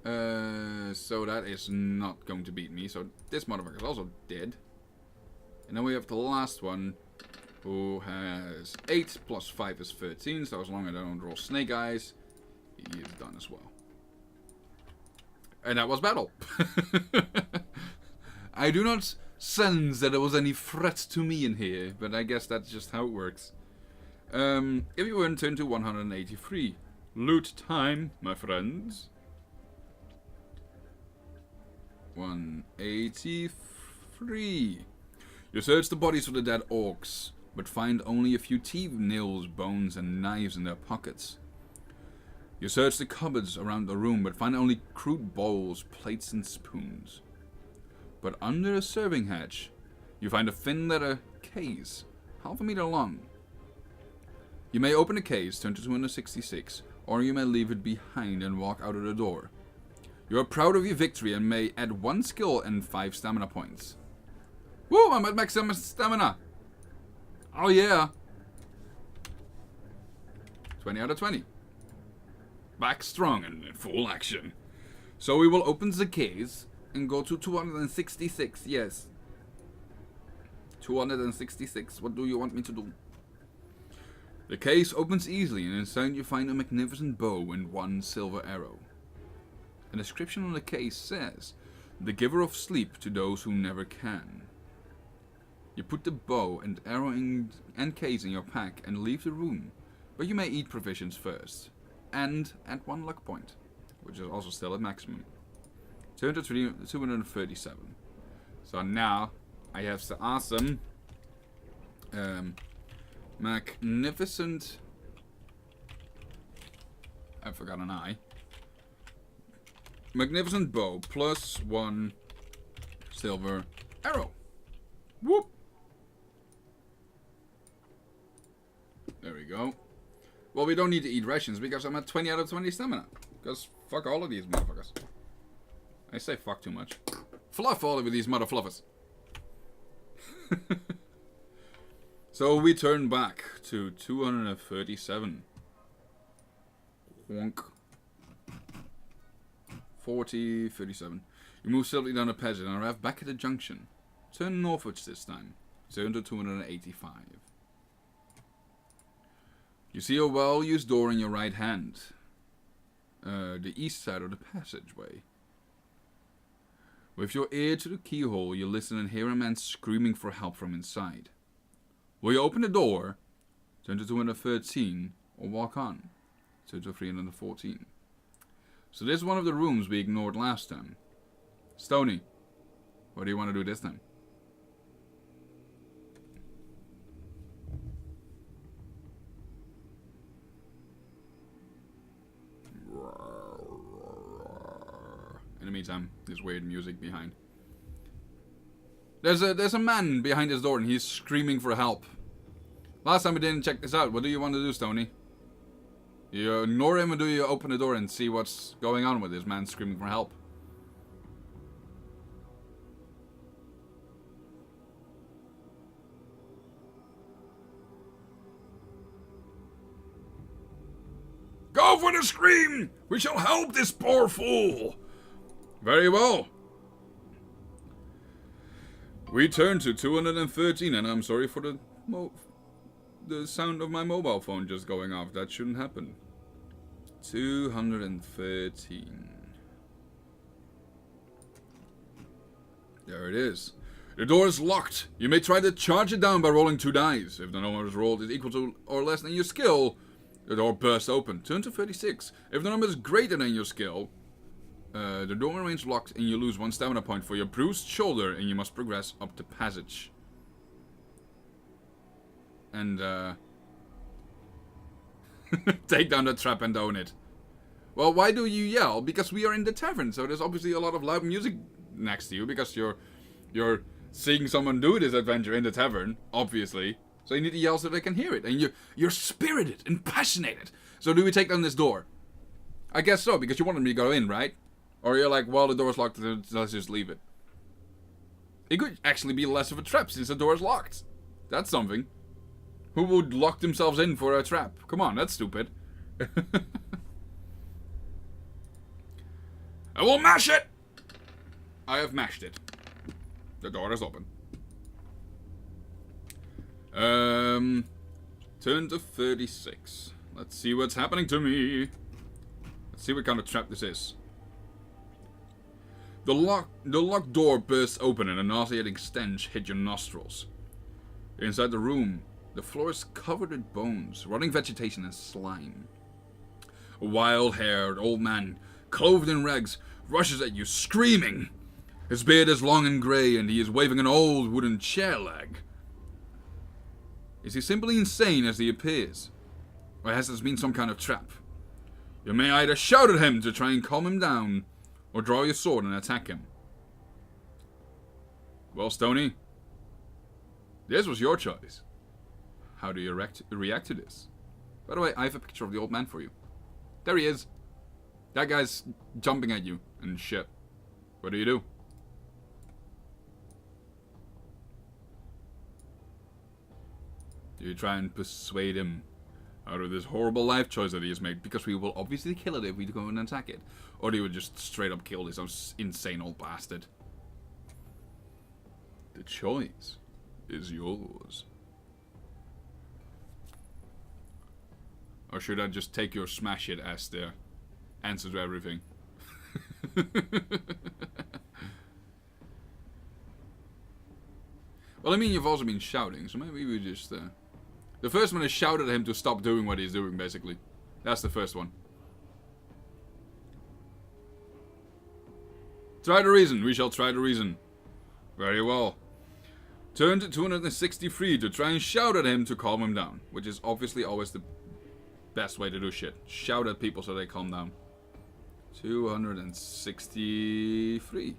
So that is not going to beat me. So this motherfucker is also dead. And then we have the last one. Who has 8 plus 5 is 13. So as long as I don't roll snake eyes, he is done as well. And that was battle. I do not sense that there was any threat to me in here, but I guess that's just how it works. If you were to turn to 183. Loot time, my friends. 183. You search the bodies of the dead orcs, but find only a few teeth, nails, bones, and knives in their pockets. You search the cupboards around the room, but find only crude bowls, plates, and spoons. But under a serving hatch, you find a thin leather case, half a meter long. You may open the case, turn to 266, or you may leave it behind and walk out of the door. You are proud of your victory and may add 1 skill and 5 stamina points. Woo, I'm at maximum stamina! Oh yeah! 20 out of 20. Back strong and in full action. So we will open the case and go to 266, yes. 266, what do you want me to do? The case opens easily and inside you find a magnificent bow and 1 silver arrow. A description on the case says, the giver of sleep to those who never can. You put the bow and arrow and case in your pack and leave the room, but you may eat provisions first. And add 1 luck point, which is also still at maximum. Turn to 237. So now I have the awesome, magnificent. I forgot an I. Magnificent bow plus 1 silver arrow. Whoop! There we go. Well, we don't need to eat rations because I'm at 20 out of 20 stamina. Because fuck all of these motherfuckers. I say fuck too much. Fluff all of these mother fluffers. So we turn back to 237. Wonk. 40, 37. You move slowly down the passage and arrive back at the junction. Turn northwards this time. Turn to 285. You see a well-used door in your right hand. The east side of the passageway. With your ear to the keyhole, you listen and hear a man screaming for help from inside. Will you open the door, turn to 213, or walk on? Turn to 314. So this is one of the rooms we ignored last time. Stony, what do you want to do this time? In the meantime, there's weird music behind. There's a man behind this door and he's screaming for help. Last time we didn't check this out. What do you want to do, Stony? You ignore him or do you open the door and see what's going on with this man screaming for help? Go for the scream! We shall help this poor fool! Very well. We turn to 213, and I'm sorry for the sound of my mobile phone just going off. That shouldn't happen. 213. There it is. The door is locked. You may try to charge it down by rolling 2 dice. If the number rolled is equal to or less than your skill, the door bursts open. Turn to 36. If the number is greater than your skill, the door remains locked and you lose 1 stamina point for your bruised shoulder, and you must progress up the passage. And, take down the trap and own it. Well, why do you yell? Because we are in the tavern, so there's obviously a lot of loud music next to you, because you're seeing someone do this adventure in the tavern, obviously. So you need to yell so they can hear it. And you're spirited and passionate. So do we take down this door? I guess so, because you wanted me to go in, right? Or you're like, well, the door's locked, let's just leave it. It could actually be less of a trap since the door's locked. That's something. Who would lock themselves in for a trap? Come on, that's stupid. I will mash it! I have mashed it. The door is open. Turn to 36. Let's see what's happening to me. Let's see what kind of trap this is. The locked door bursts open and a nauseating stench hit your nostrils. Inside the room, the floor is covered with bones, rotting vegetation and slime. A wild-haired old man, clothed in rags, rushes at you, screaming. His beard is long and grey, and he is waving an old wooden chair leg. Is he simply insane as he appears? Or has this been some kind of trap? You may either shout at him to try and calm him down, or draw your sword and attack him. Well, Stony, this was your choice. How do you react to this? By the way, I have a picture of the old man for you. There he is. That guy's jumping at you and shit. What do you do? Do you try and persuade him out of this horrible life choice that he has made? Because we will obviously kill it if we go and attack it. Or do you just straight up kill this insane old bastard? The choice is yours. Or should I just take your smash it as the answer to everything? Well, I mean, you've also been shouting, so maybe we just... The first one is shout at him to stop doing what he's doing, basically. That's the first one. Try to reason. We shall try to reason. Very well. Turn to 263 to try and shout at him to calm him down. Which is obviously always the best way to do shit. Shout at people so they calm down. 263.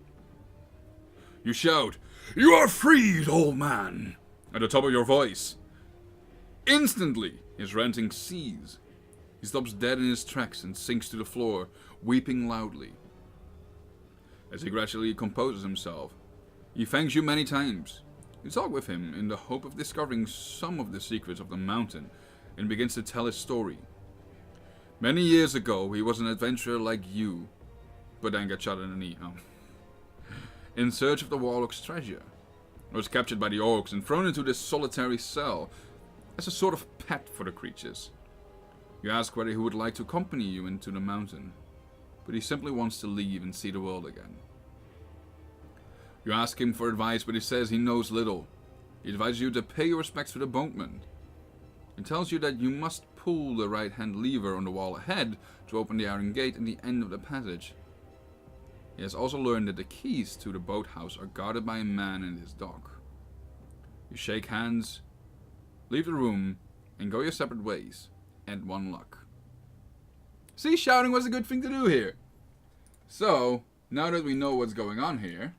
You shout, "You are freed, old man!" at the top of your voice. Instantly, his ranting ceases. He stops dead in his tracks and sinks to the floor, weeping loudly. As he gradually composes himself, he thanks you many times. You talk with him in the hope of discovering some of the secrets of the mountain and begins to tell his story. Many years ago, he was an adventurer like you, but then got shot in the knee. Oh. In search of the warlock's treasure. He was captured by the orcs and thrown into this solitary cell as a sort of pet for the creatures. You ask whether he would like to accompany you into the mountain, but he simply wants to leave and see the world again. You ask him for advice, but he says he knows little. He advises you to pay your respects to the boatman. He tells you that you must pull the right-hand lever on the wall ahead to open the iron gate at the end of the passage. He has also learned that the keys to the boathouse are guarded by a man and his dog. You shake hands, leave the room, and go your separate ways, and 1 luck. See, shouting was a good thing to do here. So, now that we know what's going on here,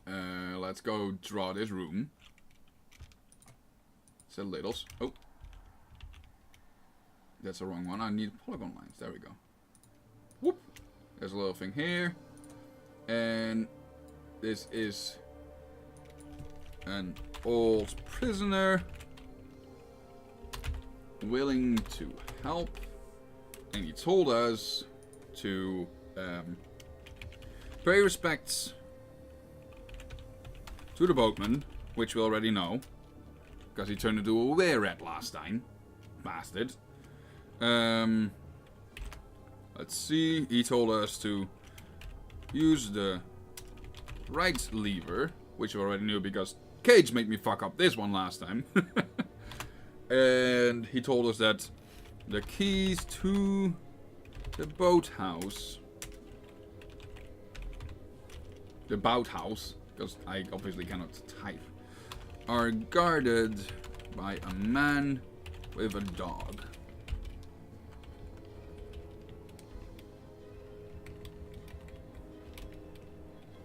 let's go draw this room. Set ladles. Oh. That's the wrong one. I need polygon lines. There we go. Whoop. There's a little thing here. And this is an old prisoner willing to help. And he told us to pay respects to the boatman, which we already know, because he turned into a were-rat last time. Bastard. Let's see. He told us to use the right lever, which we already knew because Cage made me fuck up this one last time. And he told us that the keys to the boathouse, because I obviously cannot type, are guarded by a man with a dog.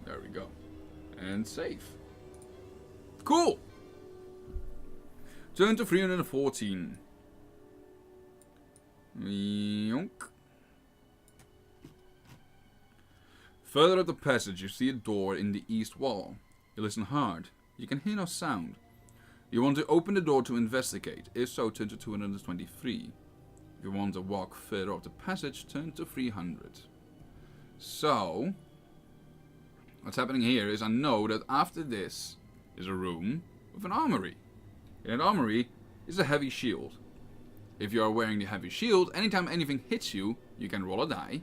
There we go. And save. Cool! Turn to 314. Yonk. Further up the passage, you see a door in the east wall. You listen hard. You can hear no sound. You want to open the door to investigate. If so, turn to 223. If you want to walk further up the passage, turn to 300. So, what's happening here is I know that after this is a room with an armory. In an armory is a heavy shield. If you are wearing the heavy shield, anytime anything hits you, you can roll a die.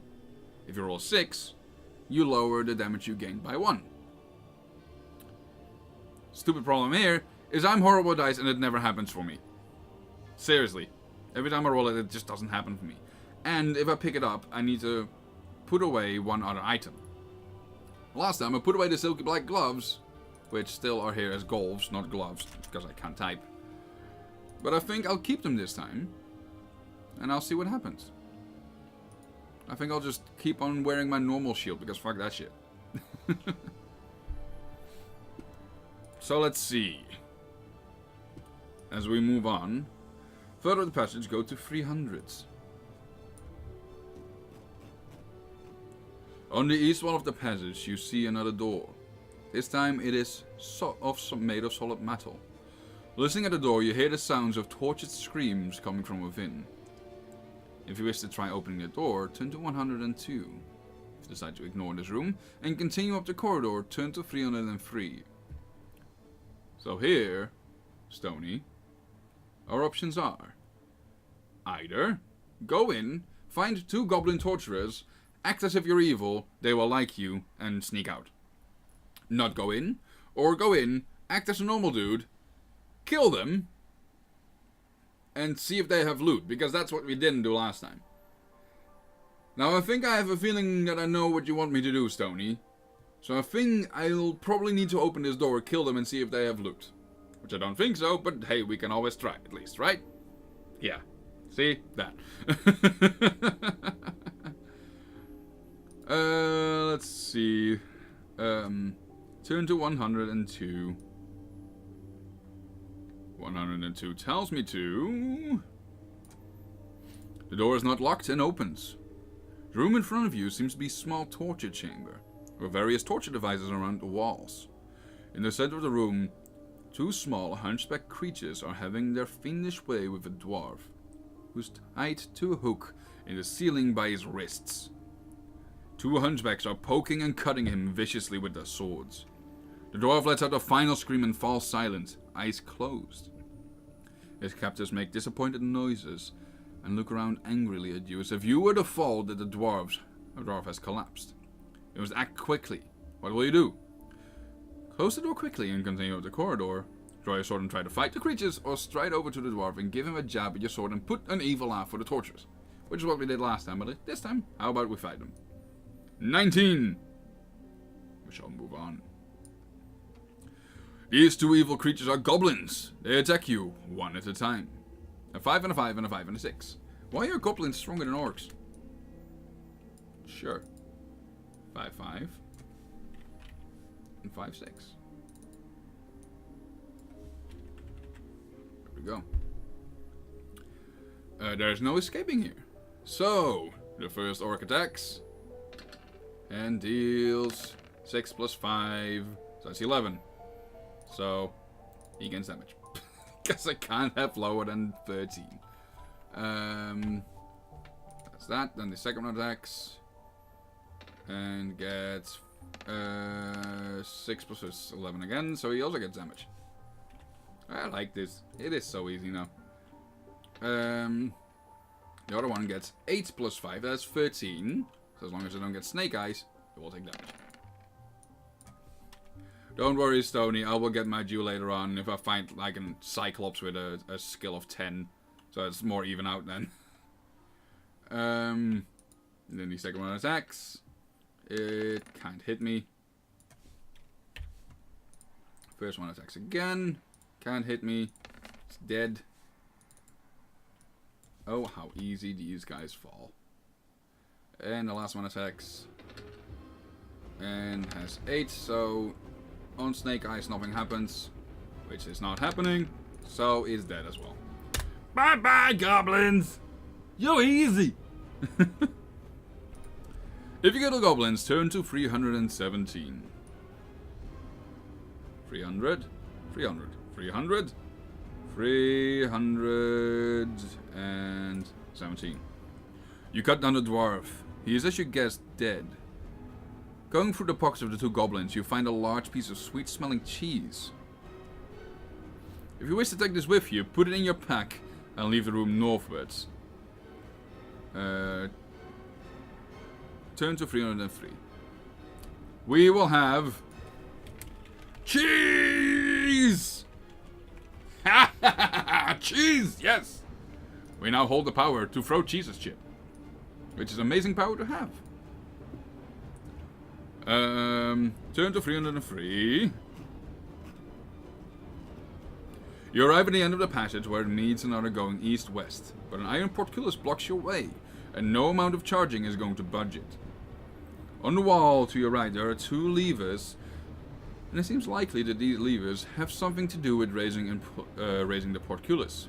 If you roll 6, you lower the damage you gain by 1. Stupid problem here is I'm horrible at dice and it never happens for me. Seriously. Every time I roll it, it just doesn't happen for me. And if I pick it up, I need to put away one other item. Last time I put away the silky black gloves, which still are here as golves, not gloves, because I can't type. But I think I'll keep them this time, and I'll see what happens. I think I'll just keep on wearing my normal shield, because fuck that shit. So let's see. As we move on, further up the passage, go to 300s. On the east wall of the passage, you see another door. This time it is made of solid metal. Listening at the door, you hear the sounds of tortured screams coming from within. If you wish to try opening the door, turn to 102. If you decide to ignore this room and continue up the corridor, turn to 303. So here, Stony, our options are either go in, find 2 goblin torturers, act as if you're evil, they will like you, and sneak out. Not go in, or go in, act as a normal dude, kill them, and see if they have loot, because that's what we didn't do last time. Now I think I have a feeling that I know what you want me to do, Stony. So I think I'll probably need to open this door, kill them, and see if they have loot. Which I don't think so, but hey, we can always try at least, right? Yeah. See? That. Let's see. Turn to 102. 102 tells me to... The door is not locked and opens. The room in front of you seems to be a small torture chamber, with various torture devices around the walls. In the center of the room, 2 small hunchback creatures are having their fiendish way with a dwarf, who's tied to a hook in the ceiling by his wrists. 2 hunchbacks are poking and cutting him viciously with their swords. The dwarf lets out a final scream and falls silent, eyes closed. His captors make disappointed noises and look around angrily at you as if you were the fault that the dwarf has collapsed. You must act quickly. What will you do? Close the door quickly and continue up the corridor. Draw your sword and try to fight the creatures, or stride over to the dwarf and give him a jab with your sword and put an evil laugh for the torturers. Which is what we did last time, but this time, how about we fight them? 19! We shall move on. These 2 evil creatures are goblins. They attack you, one at a time. A 5 and a 5 and a 5 and a 6. Why are goblins stronger than orcs? Sure. 5, 5. And 5, 6. There we go. There's no escaping here. So, the first orc attacks. And deals 6 plus 5. So that's 11. So, he gains damage. Because I can't have lower than 13. That's Gets that. Then the second one attacks. And gets 6 plus 11 again. So he also gets damage. I like this. It is so easy now. The other one gets 8 plus 5. That's 13. So as long as I don't get snake eyes, it will take damage. Don't worry, Stony. I will get my due later on if I find like a Cyclops with a skill of 10. So it's more even out then. And then the second one attacks. It can't hit me. First one attacks again. Can't hit me. It's dead. Oh, how easy these guys fall. And the last one attacks. And has 8, so on Snake Eyes nothing happens. Which is not happening. So is dead as well. Bye-bye, goblins! You're easy! If you go to goblins, turn to 317. 300. 300. 300. 317. You cut down the dwarf. He is, as you guessed, dead. Going through the pockets of the two goblins, you find a large piece of sweet-smelling cheese. If you wish to take this with you, put it in your pack and leave the room northwards. Turn to 303. We will have cheese! Ha ha ha ha! Cheese! Yes! We now hold the power to throw cheeses chip. Which is an amazing power to have. Turn to 303. You arrive at the end of the passage where it meets another going east-west, but an iron portcullis blocks your way, and no amount of charging is going to budge it. On the wall to your right there are 2 levers, and it seems likely that these levers have something to do with raising the portcullis.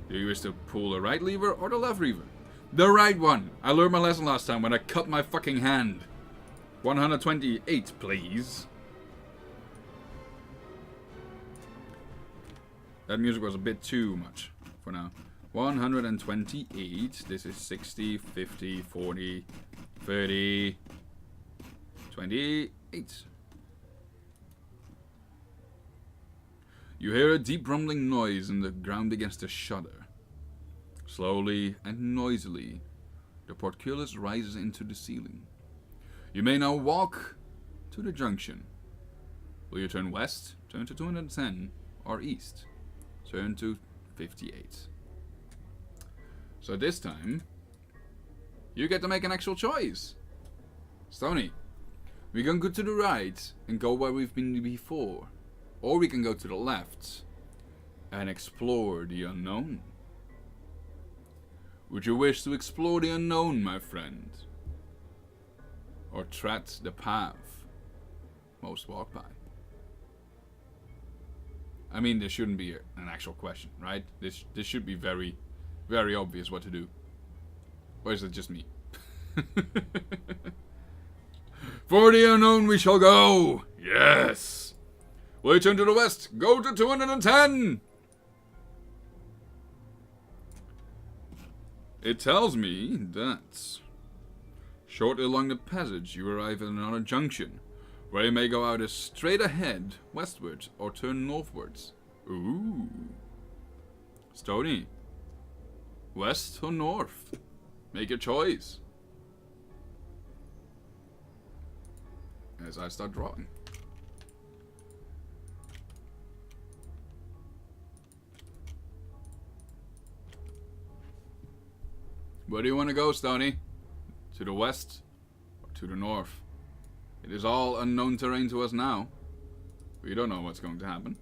Do you wish to pull the right lever or the left lever? The right one! I learned my lesson last time when I cut my fucking hand. 128, please. That music was a bit too much for now. 128. This is 60, 50, 40, 30, 28. You hear a deep rumbling noise and the ground begins to shudder. Slowly and noisily, the portcullis rises into the ceiling. You may now walk to the junction. Will you turn west, turn to 210, or east? Turn to 58. So this time, you get to make an actual choice. Stony, we can go to the right and go where we've been before. Or we can go to the left and explore the unknown. Would you wish to explore the unknown, my friend? Or tread the path most walk by? I mean, this shouldn't be an actual question, right? This should be very, very obvious what to do. Or is it just me? For the unknown we shall go! Yes! Will you turn to the west? Go to 210! It tells me that shortly along the passage you arrive at another junction, where you may go either straight ahead, westwards, or turn northwards. Ooh. Stony. West or north? Make your choice. As I start drawing. Where do you want to go, Stony? To the west or to the north? It is all unknown terrain to us now. We don't know what's going to happen.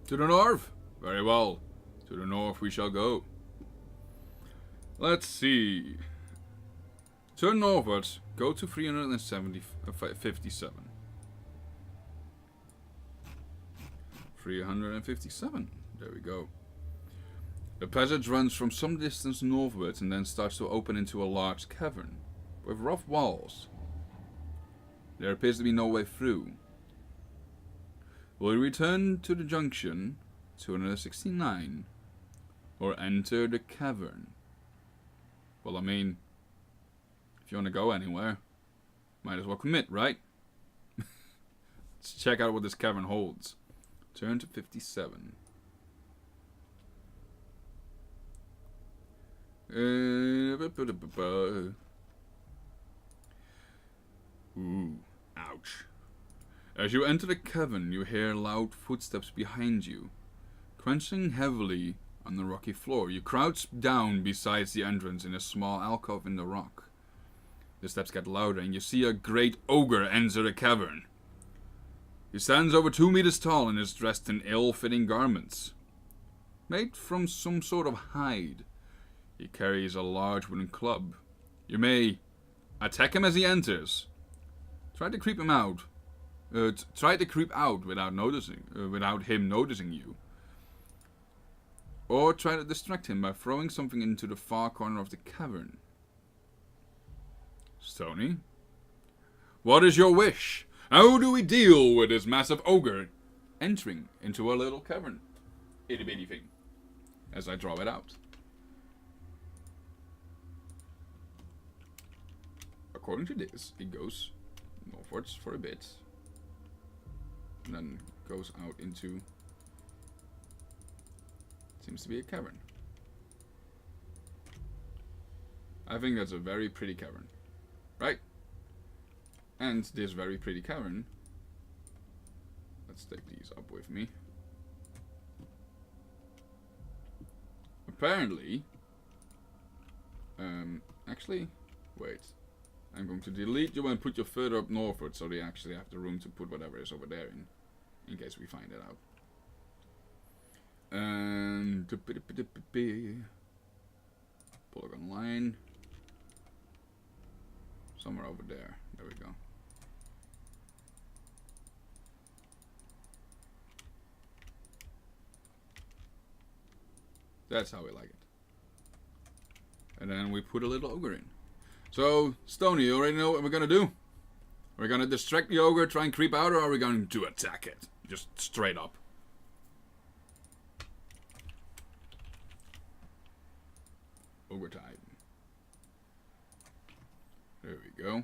To the north? Very well. To the north we shall go. Let's see. Turn northwards. Go to 357. 357. There we go. The passage runs from some distance northwards and then starts to open into a large cavern with rough walls There appears to be no way through. Will you return to the junction 269 or enter the cavern? Well, I mean, if you want to go anywhere, might as well commit, right? Let's check out what this cavern holds. Turn to 57. Ooh, ouch. As you enter the cavern, you hear loud footsteps behind you. Crunching heavily on the rocky floor, you crouch down beside the entrance in a small alcove in the rock. The steps get louder and you see a great ogre enter the cavern. He stands over 2 meters tall and is dressed in ill-fitting garments, made from some sort of hide. He carries a large wooden club. You may attack him as he enters. Try to creep him out. Try to creep out without him noticing you. Or try to distract him by throwing something into the far corner of the cavern. Stony, what is your wish? How do we deal with this massive ogre entering into a little cavern? Itty bitty thing. As I draw it out. According to this, it goes northwards for a bit. And then goes out into... seems to be a cavern. I think that's a very pretty cavern. Right? And this very pretty cavern... let's take these up with me. Apparently... actually... wait. I'm going to delete you and put you further up northward so they actually have the room to put whatever is over there in case we find it out. And polygon line somewhere over there. There we go. That's how we like it. And then we put a little ogre in. So, Stony, you already know what we're gonna do? We're gonna distract the ogre, try and creep out, or are we going to attack it? Just straight up. Ogre time. There we go.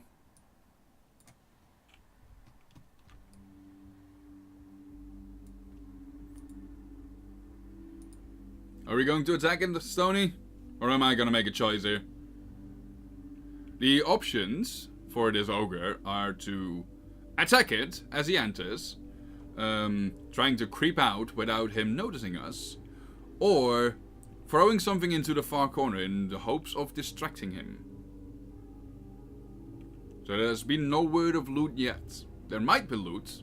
Are we going to attack him, Stony? Or am I gonna make a choice here? The options for this ogre are to attack it as he enters, trying to creep out without him noticing us, or throwing something into the far corner in the hopes of distracting him. So there's been no word of loot yet. There might be loot,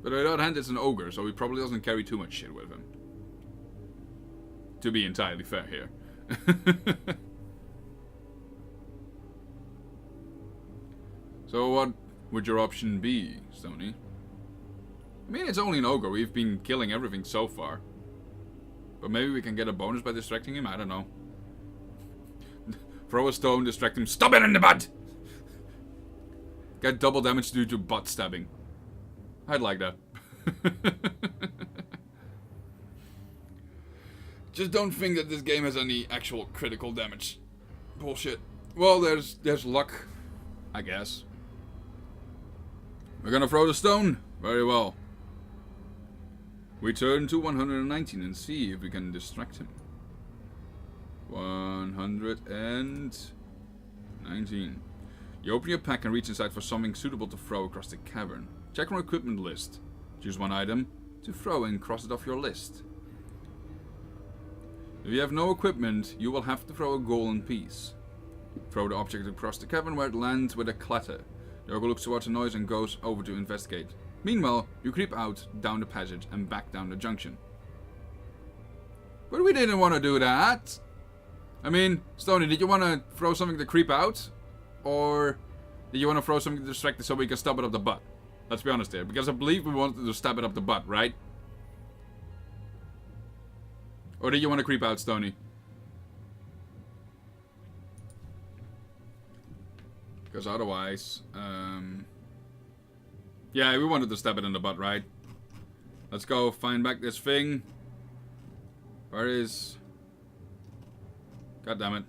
but on the other hand it's an ogre, so he probably doesn't carry too much shit with him. To be entirely fair here. So what would your option be, Stony? I mean, it's only an ogre. We've been killing everything so far. But maybe we can get a bonus by distracting him? I don't know. Throw a stone, distract him. Stop it in the butt! Get double damage due to butt stabbing. I'd like that. Just don't think that this game has any actual critical damage. Bullshit. Well, there's luck, I guess. We're gonna throw the stone. Very well. We turn to 119 and see if we can distract him. 119. You open your pack and reach inside for something suitable to throw across the cavern. Check your equipment list. Choose one item to throw and cross it off your list. If you have no equipment, you will have to throw a golden piece. Throw the object across the cavern where it lands with a clatter. The ogre looks towards the noise and goes over to investigate. Meanwhile, you creep out, down the passage, and back down the junction. But we didn't want to do that. I mean, Stony, did you want to throw something to creep out? Or did you want to throw something to distract it so we can stab it up the butt? Let's be honest here, because I believe we wanted to stab it up the butt, right? Or did you want to creep out, Stony? Because otherwise, Yeah, we wanted to stab it in the butt, right? Let's go find back this thing. Where is... God damn it.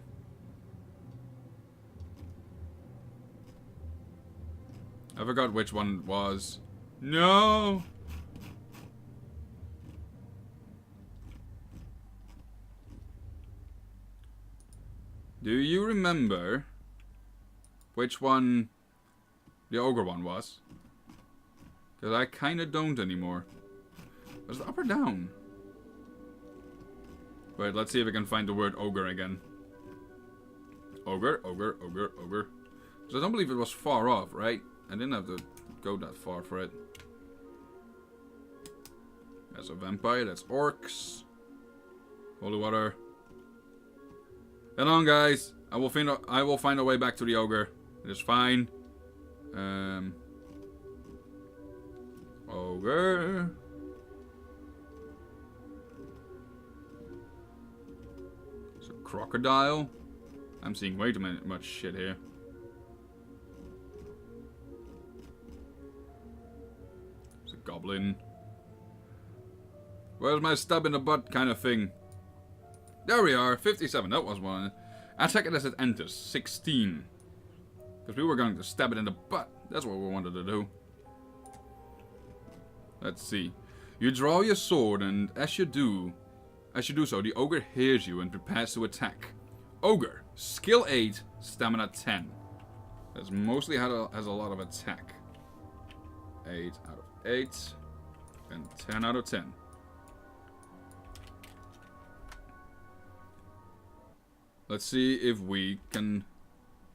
I forgot which one it was. No! Do you remember which one the ogre one was? Because I kind of don't anymore. Was it up or down? Wait, let's see if I can find the word ogre again. Ogre, ogre, ogre, ogre. So I don't believe it was far off, right? I didn't have to go that far for it. That's a vampire, that's orcs. Holy water. Head on, guys. I will find a way back to the ogre. It is fine. Ogre. It's a crocodile. I'm seeing way too much shit here. It's a goblin. Where's my stab in the butt kind of thing? There we are, 57, that was one. Attack it as it enters, 16. Because we were going to stab it in the butt. That's what we wanted to do. Let's see. You draw your sword, and as you do so, the ogre hears you and prepares to attack. Ogre, skill 8, stamina 10. That's mostly has a lot of attack. 8 out of 8, and 10 out of 10. Let's see if we can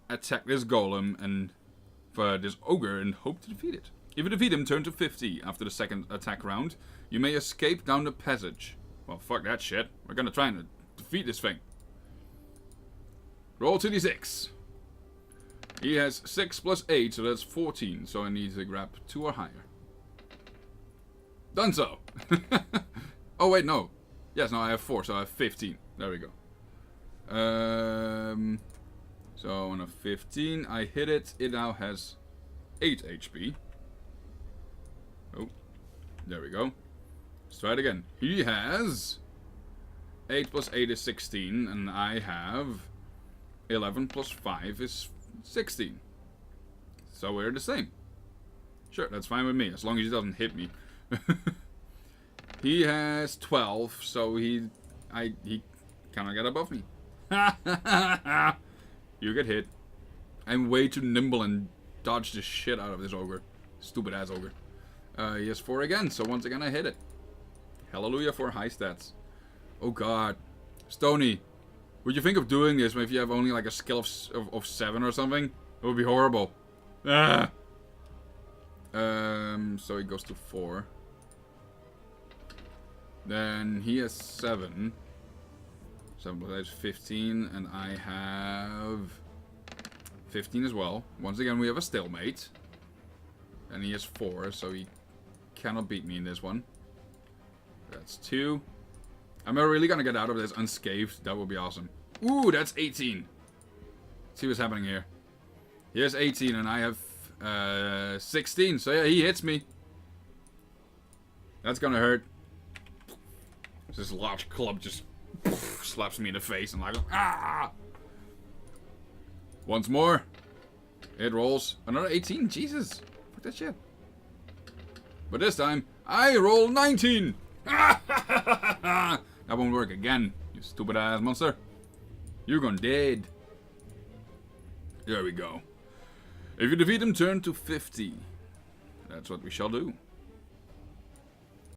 attack this golem and for this ogre and hope to defeat it. If you defeat him, turn to 50 after the second attack round. You may escape down the passage. Well, fuck that shit. We're gonna try and defeat this thing. Roll 2d6. He has 6 plus 8, so that's 14. So I need to grab 2 or higher. Done so. Oh, wait, no. Yes, no, I have 4, so I have 15. There we go. So on a 15, I hit it. It now has 8 HP. Oh, there we go. Let's try it again. He has 8 plus 8 is 16, and I have 11 plus 5 is 16. So we're the same. Sure, that's fine with me, as long as he doesn't hit me. He has 12, so he cannot get above me. You get hit. I'm way too nimble and dodge the shit out of this ogre. Stupid ass ogre. He has 4 again, so once again I hit it. Hallelujah for high stats. Oh god. Stony, would you think of doing this if you have only like a skill of 7 or something? It would be horrible. Ah. So he goes to 4. Then he has 7. 7 plus 8 is 15, and I have 15 as well. Once again, we have a stalemate. And he has 4, so he cannot beat me in this one. That's 2. Am I really gonna get out of this unscathed? That would be awesome. Ooh, that's 18. Let's see what's happening here. He has 18, and I have 16. So yeah, he hits me. That's gonna hurt. This large club just slaps me in the face and like, ah! Once more. It rolls. Another 18. Jesus. Fuck that shit. But this time, I roll 19. That won't work again, you stupid ass monster. You're gone dead. There we go. If you defeat him, turn to 50. That's what we shall do.